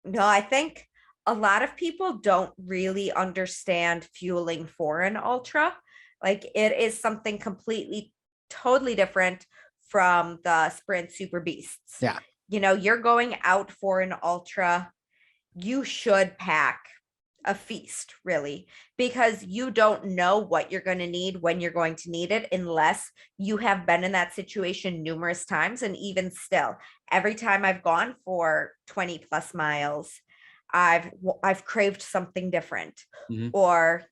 [SPEAKER 4] No, I think a lot of people don't really understand fueling for an ultra. Like it is something completely, totally different from the sprint super beasts.
[SPEAKER 3] Yeah.
[SPEAKER 4] You're going out for an ultra, you should pack a feast, really, because you don't know what you're going to need when you're going to need it, unless you have been in that situation numerous times. And even still, every time I've gone for 20 plus miles, I've craved something different, or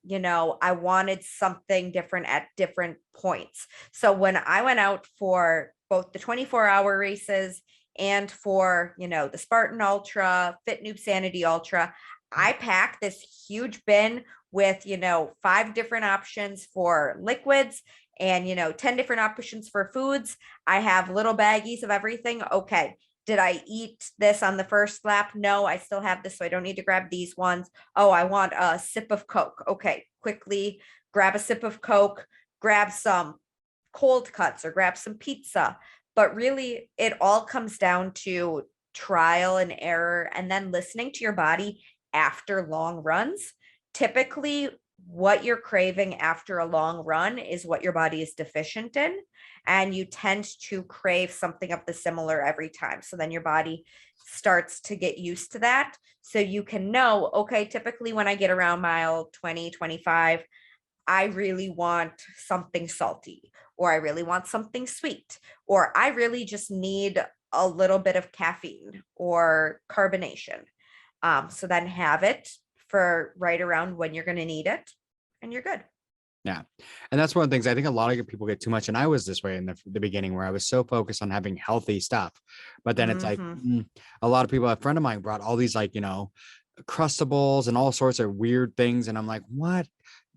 [SPEAKER 4] I wanted something different at different points. So when I went out for both the 24-hour races and for the Spartan Ultra, Fit Noob Sanity Ultra, I packed this huge bin with 5 different options for liquids and 10 different options for foods. I have little baggies of everything. Okay, did I eat this on the first lap? No, I still have this, so I don't need to grab these ones. Oh, I want a sip of Coke. Okay, quickly grab a sip of Coke, grab some cold cuts, or grab some pizza. But really, it all comes down to trial and error, and then listening to your body after long runs. Typically, what you're craving after a long run is what your body is deficient in, and you tend to crave something of the similar every time. So then your body starts to get used to that. So you can know, okay, typically when I get around mile 20, 25, I really want something salty, or I really want something sweet, or I really just need a little bit of caffeine or carbonation. So then have it for right around when you're going to need it, and you're good.
[SPEAKER 3] Yeah. And that's one of the things I think a lot of people get too much. And I was this way in the beginning, where I was so focused on having healthy stuff. But then it's like a lot of people, a friend of mine brought all these like, crustables and all sorts of weird things. And I'm like, what?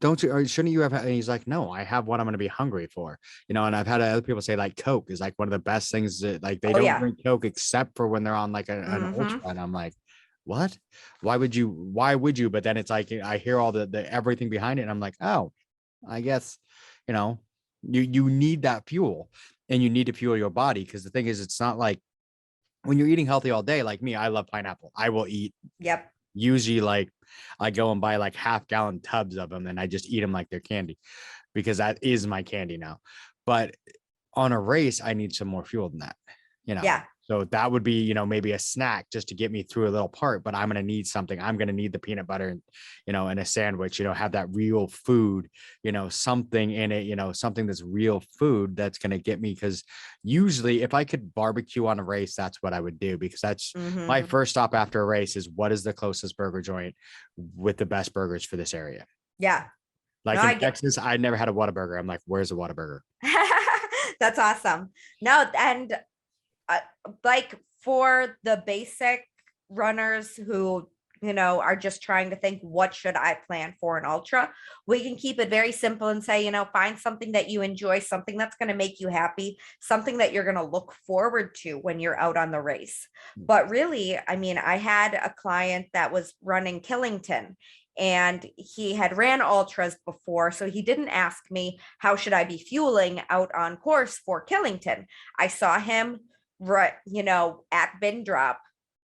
[SPEAKER 3] Don't you, or shouldn't you have? And he's like, no, I have what I'm going to be hungry for, and I've had other people say like Coke is like one of the best things that, like, they don't drink Coke except for when they're on like an ultra. And I'm like, what? Why would you? But then it's like, I hear all the everything behind it, and I'm like, oh, I guess, you need that fuel, and you need to fuel your body. Because the thing is, it's not like when you're eating healthy all day, like me, I love pineapple. I will eat.
[SPEAKER 4] Yep.
[SPEAKER 3] Usually, like, I go and buy like half-gallon tubs of them, and I just eat them like they're candy, because that is my candy now. But on a race, I need some more fuel than that,
[SPEAKER 4] Yeah.
[SPEAKER 3] So that would be, maybe a snack just to get me through a little part, but I'm going to need something. I'm going to need the peanut butter, and, and a sandwich, have that real food, something in it, something that's real food that's going to get me. Because usually if I could barbecue on a race, that's what I would do, because that's my first stop after a race is, what is the closest burger joint with the best burgers for this area?
[SPEAKER 4] Yeah.
[SPEAKER 3] Like in Texas, I never had a Whataburger. I'm like, where's the Whataburger?
[SPEAKER 4] That's awesome. No, and like for the basic runners who are just trying to think, what should I plan for an ultra, we can keep it very simple and say, find something that you enjoy, something that's going to make you happy, something that you're going to look forward to when you're out on the race. But really, I mean, I had a client that was running Killington, and he had ran ultras before. So he didn't ask me, how should I be fueling out on course for Killington? I saw him at bin drop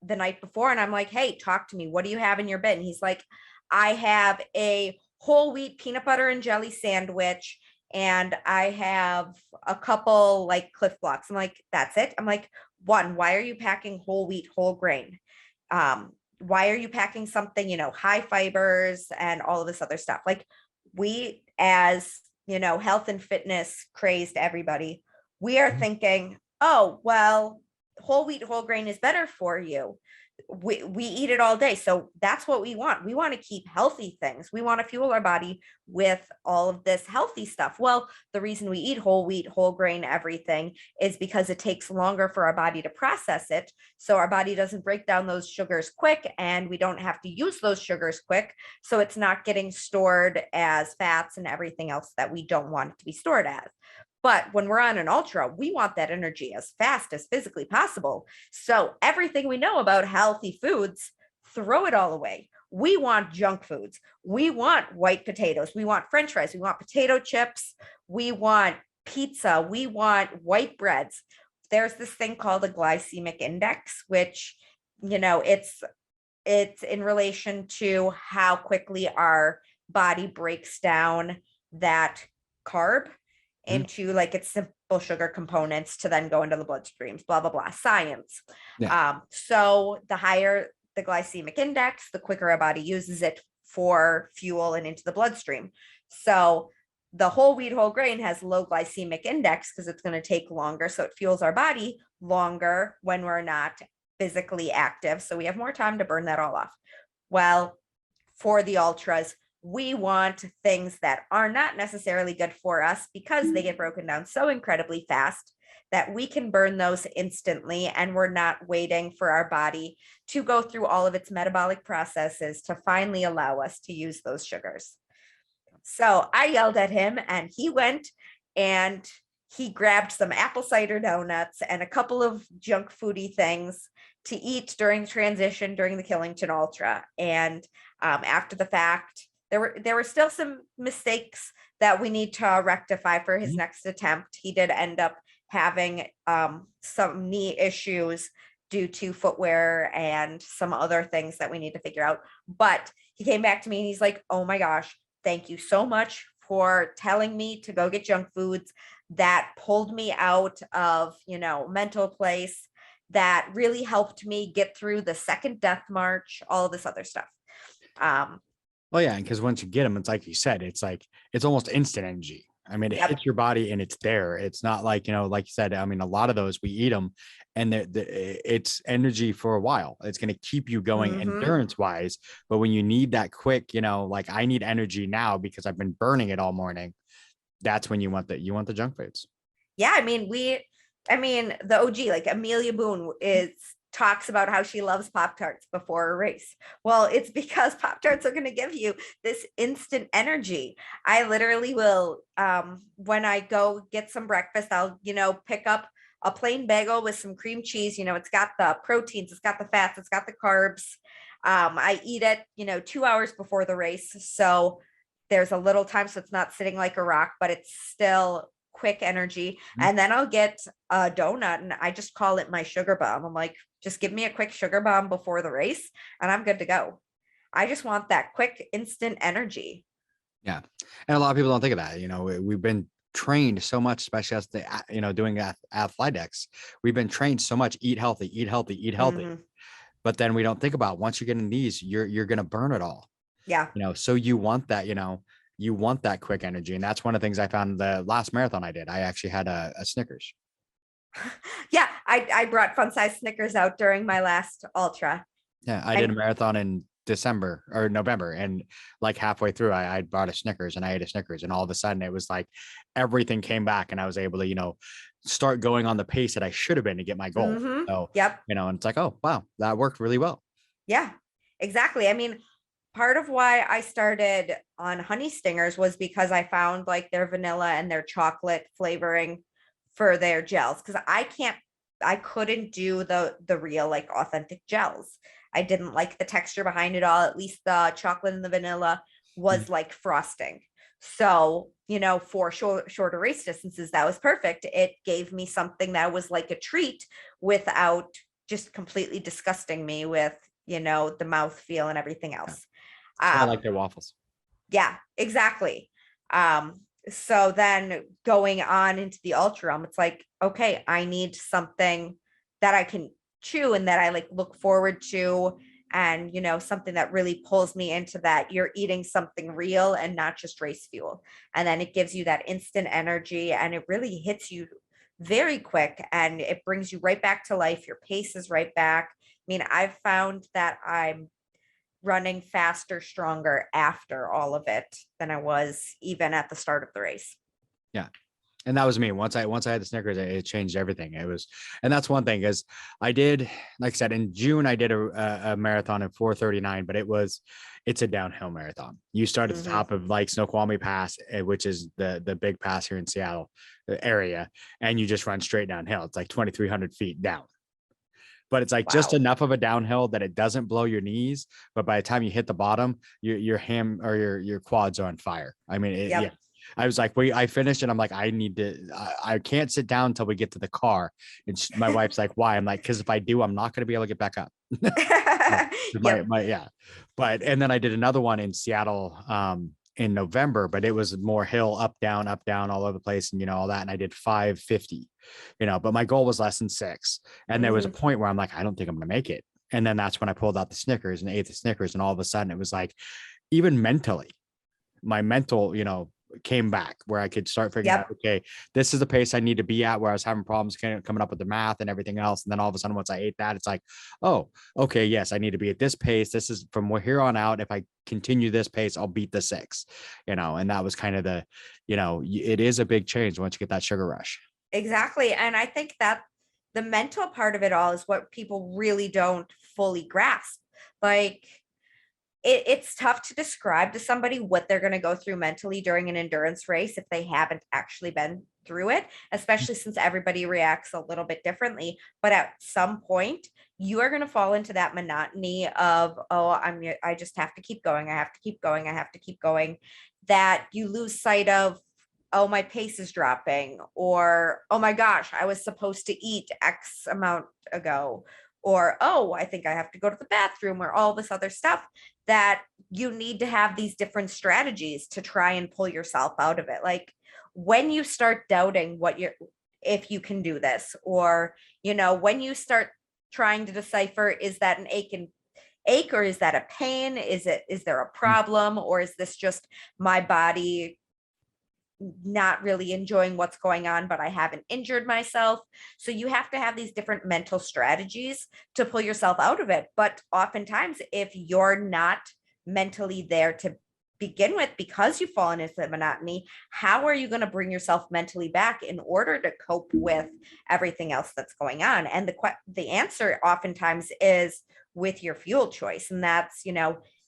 [SPEAKER 4] the night before, and I'm like, hey, talk to me. What do you have in your bin? He's like, I have a whole wheat peanut butter and jelly sandwich, and I have a couple like Cliff Blocks. I'm like, that's it? I'm like, one, why are you packing whole wheat, whole grain? Why are you packing something, high fibers and all of this other stuff? Like, we, as health and fitness crazed everybody, we are thinking, oh, well, whole wheat, whole grain is better for you. We eat it all day. So that's what we want. We want to keep healthy things. We want to fuel our body with all of this healthy stuff. Well, the reason we eat whole wheat, whole grain, everything is because it takes longer for our body to process it. So our body doesn't break down those sugars quick, and we don't have to use those sugars quick. So it's not getting stored as fats and everything else that we don't want it to be stored as. But when we're on an ultra, we want that energy as fast as physically possible. So everything we know about healthy foods, throw it all away. We want junk foods. We want white potatoes. We want French fries. We want potato chips. We want pizza. We want white breads. There's this thing called a glycemic index, which, it's in relation to how quickly our body breaks down that carb into like its simple sugar components to then go into the bloodstreams, blah, blah, blah, science.
[SPEAKER 3] Yeah.
[SPEAKER 4] So the higher the glycemic index, the quicker our body uses it for fuel and into the bloodstream. So the whole wheat, whole grain has low glycemic index because it's going to take longer. So it fuels our body longer when we're not physically active. So we have more time to burn that all off. Well, for the ultras, we want things that are not necessarily good for us because they get broken down so incredibly fast that we can burn those instantly, and we're not waiting for our body to go through all of its metabolic processes to finally allow us to use those sugars. So I yelled at him, and he went and he grabbed some apple cider donuts and a couple of junk foodie things to eat during the transition during the Killington Ultra. And after the fact, there were still some mistakes that we need to rectify for his next attempt. He did end up having some knee issues due to footwear and some other things that we need to figure out. But he came back to me and he's like, oh my gosh, thank you so much for telling me to go get junk foods. That pulled me out of, mental place. That really helped me get through the second death march, all of this other stuff.
[SPEAKER 3] Well, yeah, because once you get them, it's like you said, it's almost instant energy. I mean, it hits your body and it's there. It's not like, like you said, I mean, a lot of those we eat them and it's energy for a while. It's going to keep you going endurance wise. But when you need that quick, like I need energy now because I've been burning it all morning. That's when you want the junk foods.
[SPEAKER 4] Yeah. I mean, the OG, like Amelia Boone talks about how she loves Pop-Tarts before a race. Well, it's because Pop-Tarts are going to give you this instant energy. I literally will, when I go get some breakfast, I'll, pick up a plain bagel with some cream cheese. It's got the proteins, it's got the fats, it's got the carbs. I eat it, 2 hours before the race. So there's a little time, so it's not sitting like a rock, but it's still quick energy. And then I'll get a donut and I just call it my sugar bomb. I'm like, just give me a quick sugar bomb before the race and I'm good to go. I just want that quick instant energy.
[SPEAKER 3] Yeah. And a lot of people don't think of that. We've been trained so much, especially as doing athletics. We've been trained so much, eat healthy, eat healthy, eat healthy. But then we don't think about once you get in these, you're going to burn it all.
[SPEAKER 4] Yeah.
[SPEAKER 3] So you want that, you want that quick energy. And that's one of the things I found the last marathon I did. I actually had a Snickers.
[SPEAKER 4] Yeah. I brought fun size Snickers out during my last ultra.
[SPEAKER 3] Yeah. I did a marathon in December or November. And like halfway through, I bought a Snickers and I ate a Snickers. And all of a sudden it was like everything came back and I was able to, start going on the pace that I should have been to get my goal. So, and it's like, oh, wow, that worked really well.
[SPEAKER 4] Yeah, exactly. I mean, part of why I started on Honey Stingers was because I found like their vanilla and their chocolate flavoring for their gels. Cause I couldn't do the real like authentic gels. I didn't like the texture behind it all. At least the chocolate and the vanilla was like frosting. So, for shorter race distances, that was perfect. It gave me something that was like a treat without just completely disgusting me with, the mouthfeel and everything else.
[SPEAKER 3] I like their waffles.
[SPEAKER 4] Yeah, exactly. So then going on into the ultra, it's like, okay, I need something that I can chew and that I like look forward to. And, something that really pulls me into that you're eating something real and not just race fuel. And then it gives you that instant energy and it really hits you very quick and it brings you right back to life. Your pace is right back. I mean, I've found that I'm running faster, stronger after all of it than I was even at the start of the race.
[SPEAKER 3] Yeah. And that was me. Once I had the Snickers, it changed everything. And that's one thing, is I did, like I said, in June, I did a marathon at 4:39, but it's a downhill marathon. You start at the top of like Snoqualmie Pass, which is the big pass here in Seattle area. And you just run straight downhill. It's like 2,300 feet down, but it's like just enough of a downhill that it doesn't blow your knees. But by the time you hit the bottom, your ham or your quads are on fire. I mean, yeah. I was like, I finished and I'm like, I can't sit down until we get to the car. And my wife's like, why? I'm like, because if I do, I'm not going to be able to get back up. Yeah. But, and then I did another one in Seattle in November, but it was more hill, up, down, all over the place. And, all that. And I did 550, but my goal was less than 6. And there was a point where I'm like, I don't think I'm going to make it. And then that's when I pulled out the Snickers and ate the Snickers. And all of a sudden it was like, even mentally, my mental, came back where I could start figuring out, okay, this is the pace I need to be at, where I was having problems coming up with the math and everything else. And then all of a sudden, once I ate that, it's like, oh, okay, yes, I need to be at this pace. This is from here on out. If I continue this pace, I'll beat the 6, and that was kind of the, it is a big change once you get that sugar rush.
[SPEAKER 4] Exactly. And I think that the mental part of it all is what people really don't fully grasp. Like, it's tough to describe to somebody what they're going to go through mentally during an endurance race if they haven't actually been through it, especially since everybody reacts a little bit differently. But at some point, you are going to fall into that monotony of, I just have to keep going. I have to keep going. I have to keep going. That you lose sight of, oh, my pace is dropping, or, oh my gosh, I was supposed to eat X amount ago, or, oh, I think I have to go to the bathroom, or all this other stuff, that you need to have these different strategies to try and pull yourself out of it. Like when you start doubting if you can do this, or, when you start trying to decipher, is that an ache or is that a pain? Is there a problem, or is this just my body not really enjoying what's going on, but I haven't injured myself? So you have to have these different mental strategies to pull yourself out of it. But oftentimes, if you're not mentally there to begin with, because you've fallen into the monotony, how are you going to bring yourself mentally back in order to cope with everything else that's going on? And the answer oftentimes is with your fuel choice. And that's,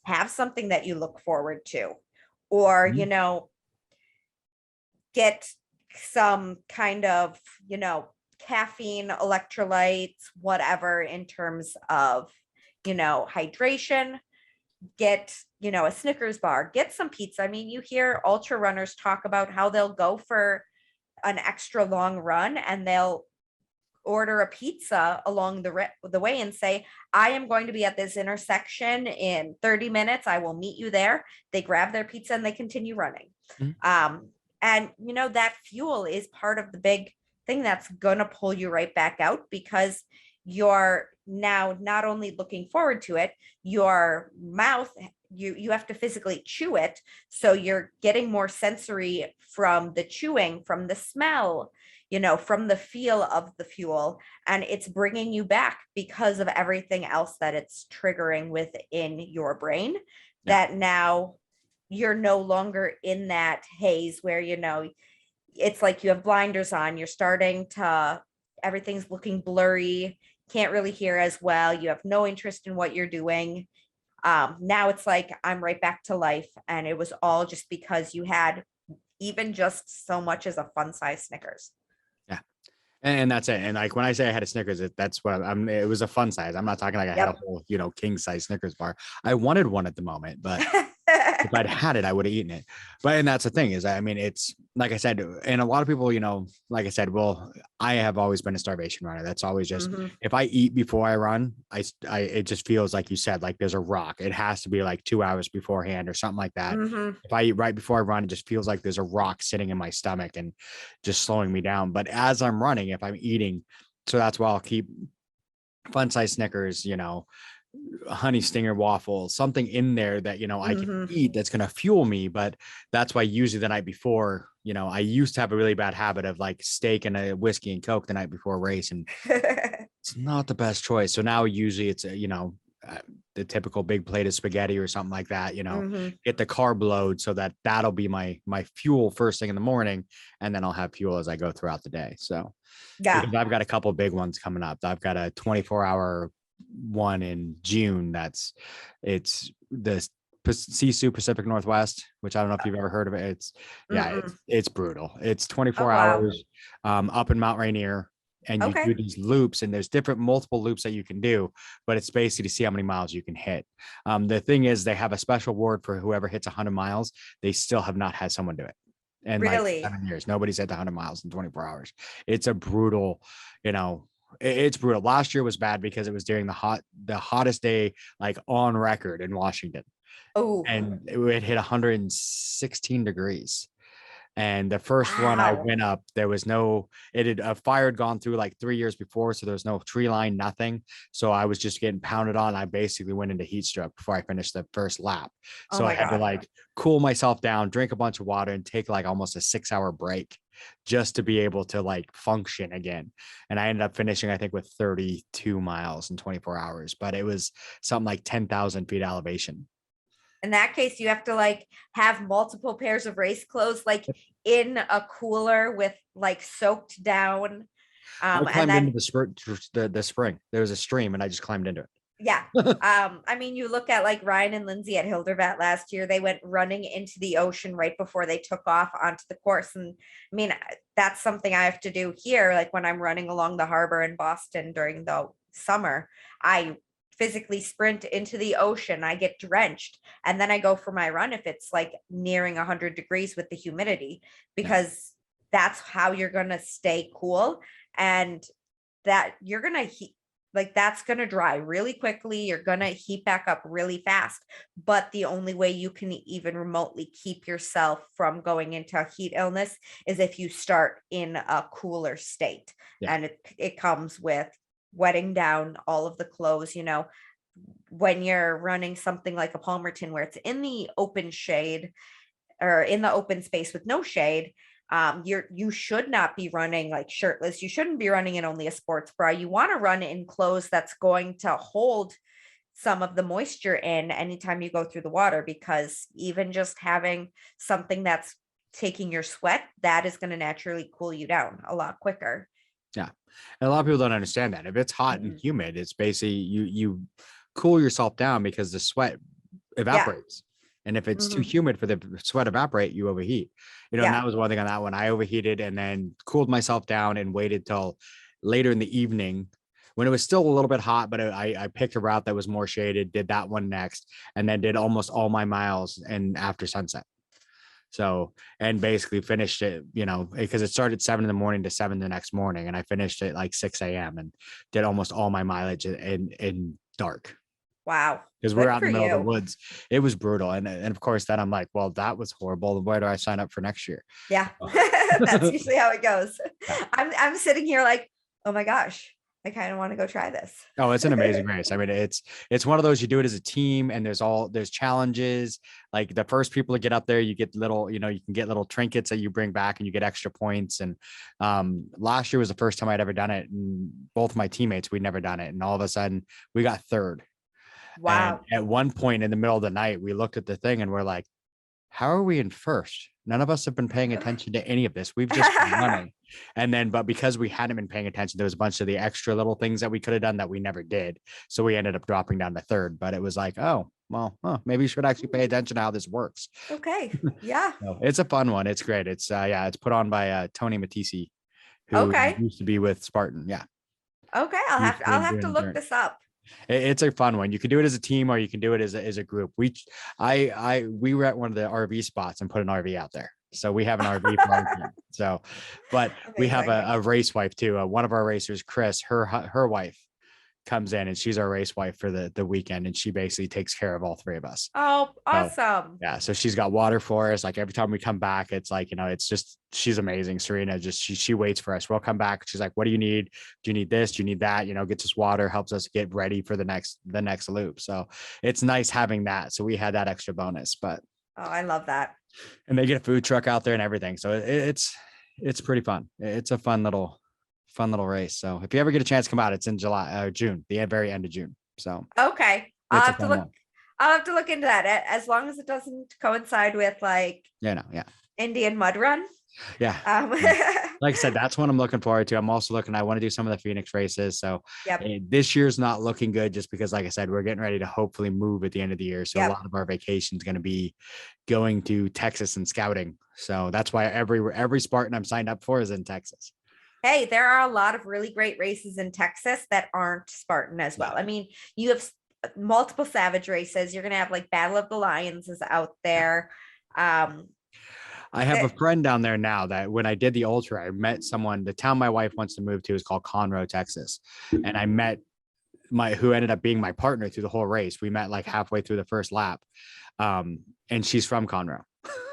[SPEAKER 4] have something that you look forward to, or, get some kind of, caffeine, electrolytes, whatever, in terms of, hydration. Get, a Snickers bar, get some pizza. I mean, you hear ultra runners talk about how they'll go for an extra long run and they'll order a pizza along the way and say, I am going to be at this intersection in 30 minutes. I will meet you there. They grab their pizza and they continue running. And, that fuel is part of the big thing that's going to pull you right back out, because you're now not only looking forward to it, your mouth, you have to physically chew it. So you're getting more sensory from the chewing, from the smell, from the feel of the fuel. And it's bringing you back because of everything else that it's triggering within your brain, that now you're no longer in that haze where, it's like you have blinders on, you're starting to, everything's looking blurry, can't really hear as well, you have no interest in what you're doing. Now it's like, I'm right back to life. And it was all just because you had even just so much as a fun size Snickers.
[SPEAKER 3] Yeah. And that's it. And like, when I say I had a Snickers, that's what it was a fun size. I'm not talking like I had a whole, king size Snickers bar. I wanted one at the moment, but if I'd had it, I would have eaten it. And that's the thing is, I mean, it's like I said, and a lot of people, like I said, well, I have always been a starvation runner. That's always just, if I eat before I run, it just feels like you said, like there's a rock. It has to be like 2 hours beforehand or something like that. If I eat right before I run, it just feels like there's a rock sitting in my stomach and just slowing me down. But as I'm running, if I'm eating, so that's why I'll keep fun size Snickers, honey stinger waffle, something in there that, I can eat that's going to fuel me. But that's why usually the night before, I used to have a really bad habit of like steak and a whiskey and Coke the night before a race. And it's not the best choice. So now usually it's, the typical big plate of spaghetti or something like that, get the carb load so that'll be my fuel first thing in the morning. And then I'll have fuel as I go throughout the day. So because I've got a couple of big ones coming up. I've got a 24-hour one in June. It's the Sisu Pacific Northwest, which I don't know if you've ever heard of it. It's brutal. It's 24 hours up in Mount Rainier. And you do these loops, and there's multiple loops that you can do, but it's basically to see how many miles you can hit. The thing is, they have a special award for whoever hits 100 miles. They still have not had someone do it. And
[SPEAKER 4] really,
[SPEAKER 3] like 7 years, nobody's hit 100 miles in 24 hours. It's a brutal, it's brutal. Last year was bad because it was during the hottest day, like on record in Washington.
[SPEAKER 4] Oh,
[SPEAKER 3] and it hit 116 degrees. And the first one I went up, there was a fire had gone through like 3 years before. So there was no tree line, nothing. So I was just getting pounded on. I basically went into heat stroke before I finished the first lap. So I had to like cool myself down, drink a bunch of water, and take like almost a 6-hour break just to be able to like function again. And I ended up finishing, I think, with 32 miles in 24 hours, but it was something like 10,000 feet elevation.
[SPEAKER 4] In that case, you have to like have multiple pairs of race clothes, like in a cooler with like soaked down.
[SPEAKER 3] I climbed into the spring. There was a stream and I just climbed into it.
[SPEAKER 4] Yeah. I mean, you look at like Ryan and Lindsay at Hildervat last year, they went running into the ocean right before they took off onto the course. And I mean, that's something I have to do here. Like when I'm running along the harbor in Boston during the summer, I physically sprint into the ocean. I get drenched and then I go for my run if it's like nearing 100 degrees with the humidity, because that's how you're going to stay cool, and that you're going to heat, like that's going to dry really quickly. You're going to heat back up really fast. But the only way you can even remotely keep yourself from going into heat illness is if you start in a cooler state. And it comes with wetting down all of the clothes. When you're running something like a Palmerton where it's in the open shade or in the open space with no shade, you should not be running like shirtless. You shouldn't be running in only a sports bra. You want to run in clothes that's going to hold some of the moisture in anytime you go through the water, because even just having something that's taking your sweat, that is going to naturally cool you down a lot quicker.
[SPEAKER 3] Yeah. And a lot of people don't understand that. If it's hot and humid, it's basically you cool yourself down because the sweat evaporates. And if it's too humid for the sweat evaporate, you overheat. And that was one thing on that one. I overheated and then cooled myself down and waited till later in the evening when it was still a little bit hot, but I picked a route that was more shaded, did that one next, and then did almost all my miles and after sunset. So, and basically finished it, because it started 7 a.m. to 7 the next morning. And I finished it like 6 a.m. and did almost all my mileage in dark.
[SPEAKER 4] Wow.
[SPEAKER 3] Because we're out in the middle of the woods. It was brutal. And of course, then I'm like, well, that was horrible. Where do I sign up for next year?
[SPEAKER 4] Yeah. That's usually how it goes. I'm sitting here like, oh my gosh, I kind of want to go try this.
[SPEAKER 3] Oh, it's an amazing race. I mean, it's one of those, you do it as a team and there's challenges. Like the first people to get up there, you get little, you can get little trinkets that you bring back and you get extra points. And last year was the first time I'd ever done it. And both my teammates, we'd never done it. And all of a sudden we got third.
[SPEAKER 4] Wow.
[SPEAKER 3] And at one point in the middle of the night, we looked at the thing and we're like, how are we in first? None of us have been paying attention to any of this. We've just been running. And then, but because we hadn't been paying attention, there was a bunch of the extra little things that we could have done that we never did. So we ended up dropping down to third, but it was like, oh, well, maybe you should actually pay attention to how this works.
[SPEAKER 4] Okay. Yeah.
[SPEAKER 3] So it's a fun one. It's great. It's it's put on by Tony Matisse, who used to be with Spartan. Yeah.
[SPEAKER 4] Okay. I'll have to look this up.
[SPEAKER 3] It's a fun one. You can do it as a team or you can do it as a group. We were at one of the RV spots and put an RV out there. So we have an RV for our team. So, but we have a race wife too. One of our racers, Chris, her wife comes in, and she's our race wife for the weekend, and she basically takes care of all three of us.
[SPEAKER 4] Oh,
[SPEAKER 3] So,
[SPEAKER 4] awesome.
[SPEAKER 3] yeah, so she's got water for us. Like every time we come back, it's like, it's just, she's amazing. Serena, just she waits for us. We'll come back. She's like, what do you need? Do you need this? Do you need that? Gets us water, helps us get ready for the next loop. So it's nice having that. So we had that extra bonus, but
[SPEAKER 4] Oh, I love that.
[SPEAKER 3] and they get a food truck out there and everything. So it's pretty fun. It's a fun little race. So if you ever get a chance to come out, it's in June, the very end of June. So
[SPEAKER 4] Okay. I'll
[SPEAKER 3] it's a
[SPEAKER 4] have to
[SPEAKER 3] fun
[SPEAKER 4] look.
[SPEAKER 3] one.
[SPEAKER 4] I'll have to look into that as long as it doesn't coincide with like
[SPEAKER 3] Yeah.
[SPEAKER 4] Indian mud run.
[SPEAKER 3] Yeah. Like I said, that's what I'm looking forward to. I'm also I want to do some of the Phoenix races. So
[SPEAKER 4] Yep.
[SPEAKER 3] This year's not looking good just because, like I said, we're getting ready to hopefully move at the end of the year. So
[SPEAKER 4] Yep.
[SPEAKER 3] a lot of our vacation is going to be going to Texas and scouting. So that's why every Spartan I'm signed up for is in Texas.
[SPEAKER 4] Hey, there are a lot of really great races in Texas that aren't Spartan as well. I mean, you have multiple Savage races. You're going to have like Battle of the Lions is out there.
[SPEAKER 3] I have a friend down there now that when I did the Ultra, I met someone. The town my wife wants to move to is called Conroe, Texas. And I met who ended up being my partner through the whole race. We met like halfway through the first lap. And she's from Conroe.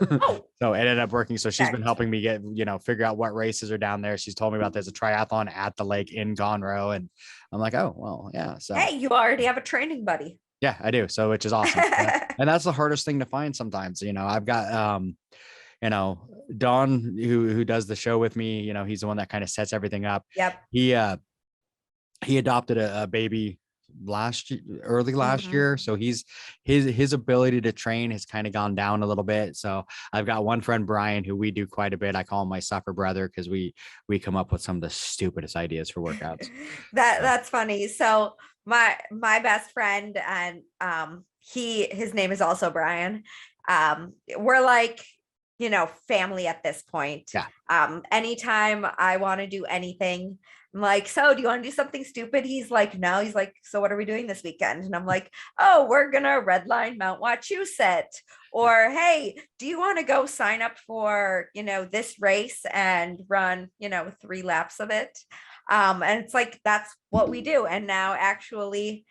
[SPEAKER 4] Oh.
[SPEAKER 3] So it ended up working. So she's been helping me get, figure out what races are down there. She's told me about there's a triathlon at the lake in Conroe. And I'm like, oh, well, yeah. So
[SPEAKER 4] hey, you already have a training buddy.
[SPEAKER 3] Yeah, I do. So, which is awesome. And that's the hardest thing to find sometimes. I've got, Don who does the show with me, he's the one that kind of sets everything up.
[SPEAKER 4] Yep.
[SPEAKER 3] He adopted a baby early last year. So his ability to train has kind of gone down a little bit. So I've got one friend, Brian, who we do quite a bit. I call him my suffer brother because we come up with some of the stupidest ideas for workouts.
[SPEAKER 4] That's funny. So my best friend and his name is also Brian. We're like, family at this point.
[SPEAKER 3] Yeah.
[SPEAKER 4] Anytime I want to do anything, I'm like, so do you want to do something stupid? He's like, no. He's like, so what are we doing this weekend? And I'm like, oh, we're going to redline Mount Wachusett. Or, hey, do you want to go sign up for, this race and run, 3 laps of it? And it's like, that's what we do. And now actually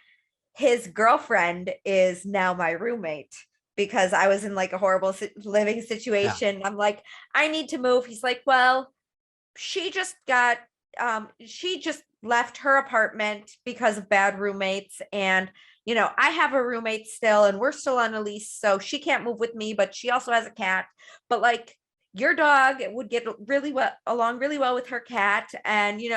[SPEAKER 4] his girlfriend is now my roommate because I was in like a horrible living situation. Yeah. I'm like, I need to move. He's like, well, she just left her apartment because of bad roommates. And, I have a roommate still and we're still on a lease. So she can't move with me, but she also has a cat. But like your dog would get along really well with her cat. And, you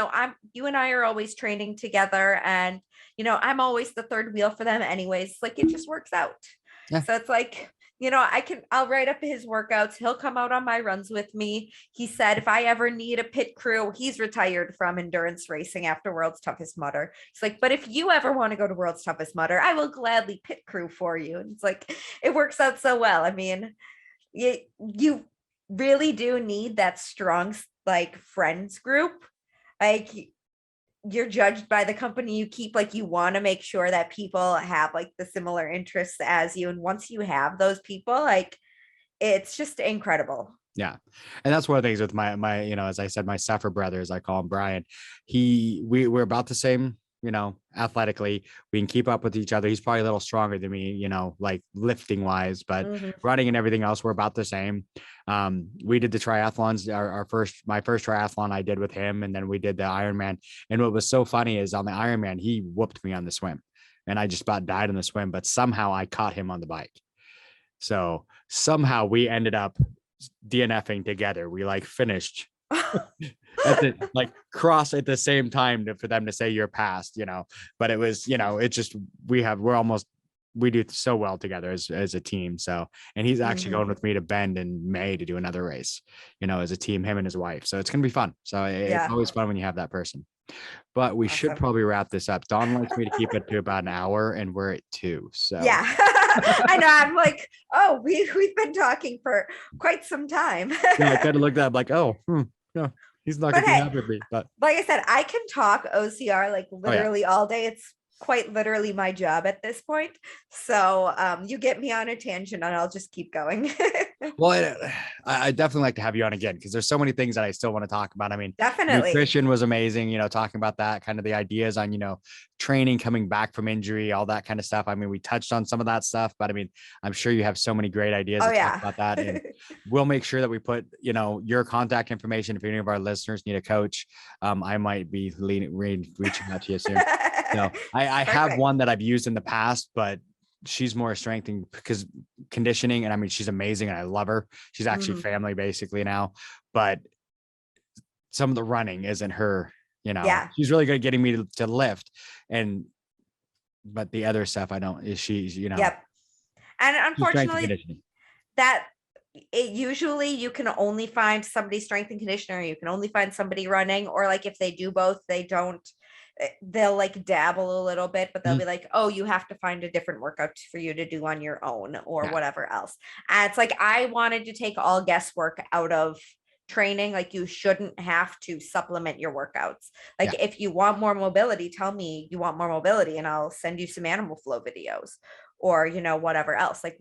[SPEAKER 4] and I are always training together and, I'm always the third wheel for them anyways. Like it just works out. Yeah. So it's like, I'll write up his workouts. He'll come out on my runs with me. He said, if I ever need a pit crew, he's retired from endurance racing after World's Toughest Mudder. It's like, but if you ever want to go to World's Toughest Mudder, I will gladly pit crew for you. And it's like, it works out so well. I mean, you really do need that strong, like friends group. Like you're judged by the company you keep. Like you want to make sure that people have like the similar interests as you. And once you have those people, like it's just incredible.
[SPEAKER 3] Yeah. And that's one of the things with my, as I said, my suffer brother, as I call him, Brian, we're about the same, athletically, we can keep up with each other. He's probably a little stronger than me, like lifting wise, but running and everything else, we're about the same. We did the triathlons, my first triathlon I did with him. And then we did the Ironman. And what was so funny is on the Ironman, he whooped me on the swim and I just about died on the swim, but somehow I caught him on the bike. So somehow we ended up DNFing together. We like finished cross at the same time for them to say you're passed, but it was, it's just, we do so well together as a team. So, and he's actually going with me to Bend in May to do another race, as a team, him and his wife. So it's going to be fun. So it's always fun when you have that person, but we should probably wrap this up. Dawn wants me to keep it to about an hour and we're at 2. So
[SPEAKER 4] yeah, I know. I'm like, oh, we've been talking for quite some time.
[SPEAKER 3] Yeah, I kind of looked at like, oh, no, he's not going to be happy with me. But
[SPEAKER 4] like I said, I can talk OCR like literally all day. It's quite literally my job at this point. So you get me on a tangent and I'll just keep going.
[SPEAKER 3] Well, I definitely like to have you on again because there's so many things that I still want to talk about. I mean,
[SPEAKER 4] Definitely.
[SPEAKER 3] nutrition was amazing, talking about that, kind of the ideas on, training, coming back from injury, all that kind of stuff. I mean, we touched on some of that stuff, but I mean, I'm sure you have so many great ideas
[SPEAKER 4] Oh
[SPEAKER 3] to talk
[SPEAKER 4] yeah.
[SPEAKER 3] about that. And we'll make sure that we put, your contact information. If any of our listeners need a coach, I might be reaching out to you soon. So I have
[SPEAKER 4] Perfect.
[SPEAKER 3] one that I've used in the past, but she's more strength and because conditioning. And I mean, she's amazing and I love her. She's actually family basically now, but some of the running isn't her,
[SPEAKER 4] Yeah.
[SPEAKER 3] she's really good at getting me to lift but the other stuff I don't, is she's,
[SPEAKER 4] Yep. And
[SPEAKER 3] strength and
[SPEAKER 4] unfortunately
[SPEAKER 3] conditioning.
[SPEAKER 4] that usually you can only find somebody strength and conditioner. You can only find somebody running, or like if they do both, they'll like dabble a little bit, but they'll be like, oh, you have to find a different workout for you to do on your own or whatever else. And it's like, I wanted to take all guesswork out of training. Like you shouldn't have to supplement your workouts. Like if you want more mobility, tell me you want more mobility and I'll send you some animal flow videos or, whatever else. Like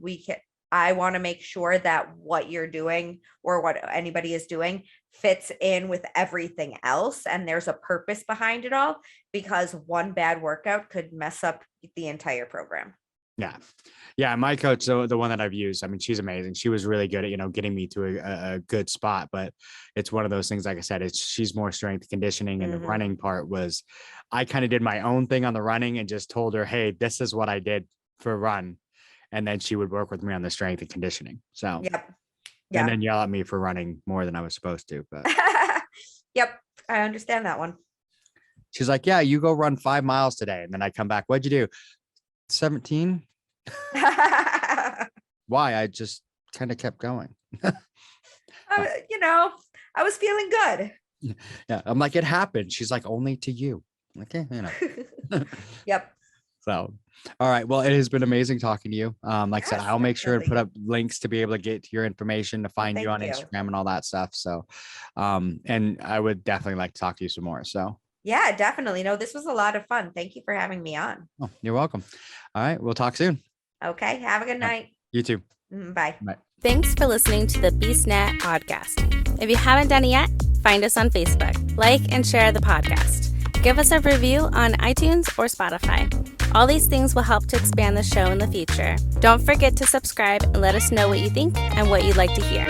[SPEAKER 4] I want to make sure that what you're doing or what anybody is doing fits in with everything else. And there's a purpose behind it all, because one bad workout could mess up the entire program.
[SPEAKER 3] Yeah. Yeah. My coach, so the one that I've used, I mean, she's amazing. She was really good at, getting me to a good spot, but it's one of those things, like I said, she's more strength conditioning. And the running part was, I kind of did my own thing on the running and just told her, hey, this is what I did for a run. And then she would work with me on the strength and conditioning. So, and then yell at me for running more than I was supposed to. But
[SPEAKER 4] yep, I understand that one.
[SPEAKER 3] She's like, yeah, you go run 5 miles today. And then I come back, what'd you do? 17. Why? I just kind of kept going.
[SPEAKER 4] I was feeling good.
[SPEAKER 3] Yeah. I'm like, it happened. She's like, only to you. Okay.
[SPEAKER 4] Yep.
[SPEAKER 3] So, all right. Well, it has been amazing talking to you. Like I said, I'll make sure to put up links to be able to get to your information, to find you on Instagram and all that stuff. So, and I would definitely like to talk to you some more. So,
[SPEAKER 4] yeah, definitely. No, this was a lot of fun. Thank you for having me on.
[SPEAKER 3] Oh, you're welcome. All right. We'll talk soon.
[SPEAKER 4] Okay. Have a good night.
[SPEAKER 3] You too.
[SPEAKER 4] Bye.
[SPEAKER 3] Bye.
[SPEAKER 5] Thanks for listening to the BeastNet podcast. If you haven't done it yet, find us on Facebook, like and share the podcast. Give us a review on iTunes or Spotify. All these things will help to expand the show in the future. Don't forget to subscribe and let us know what you think and what you'd like to hear.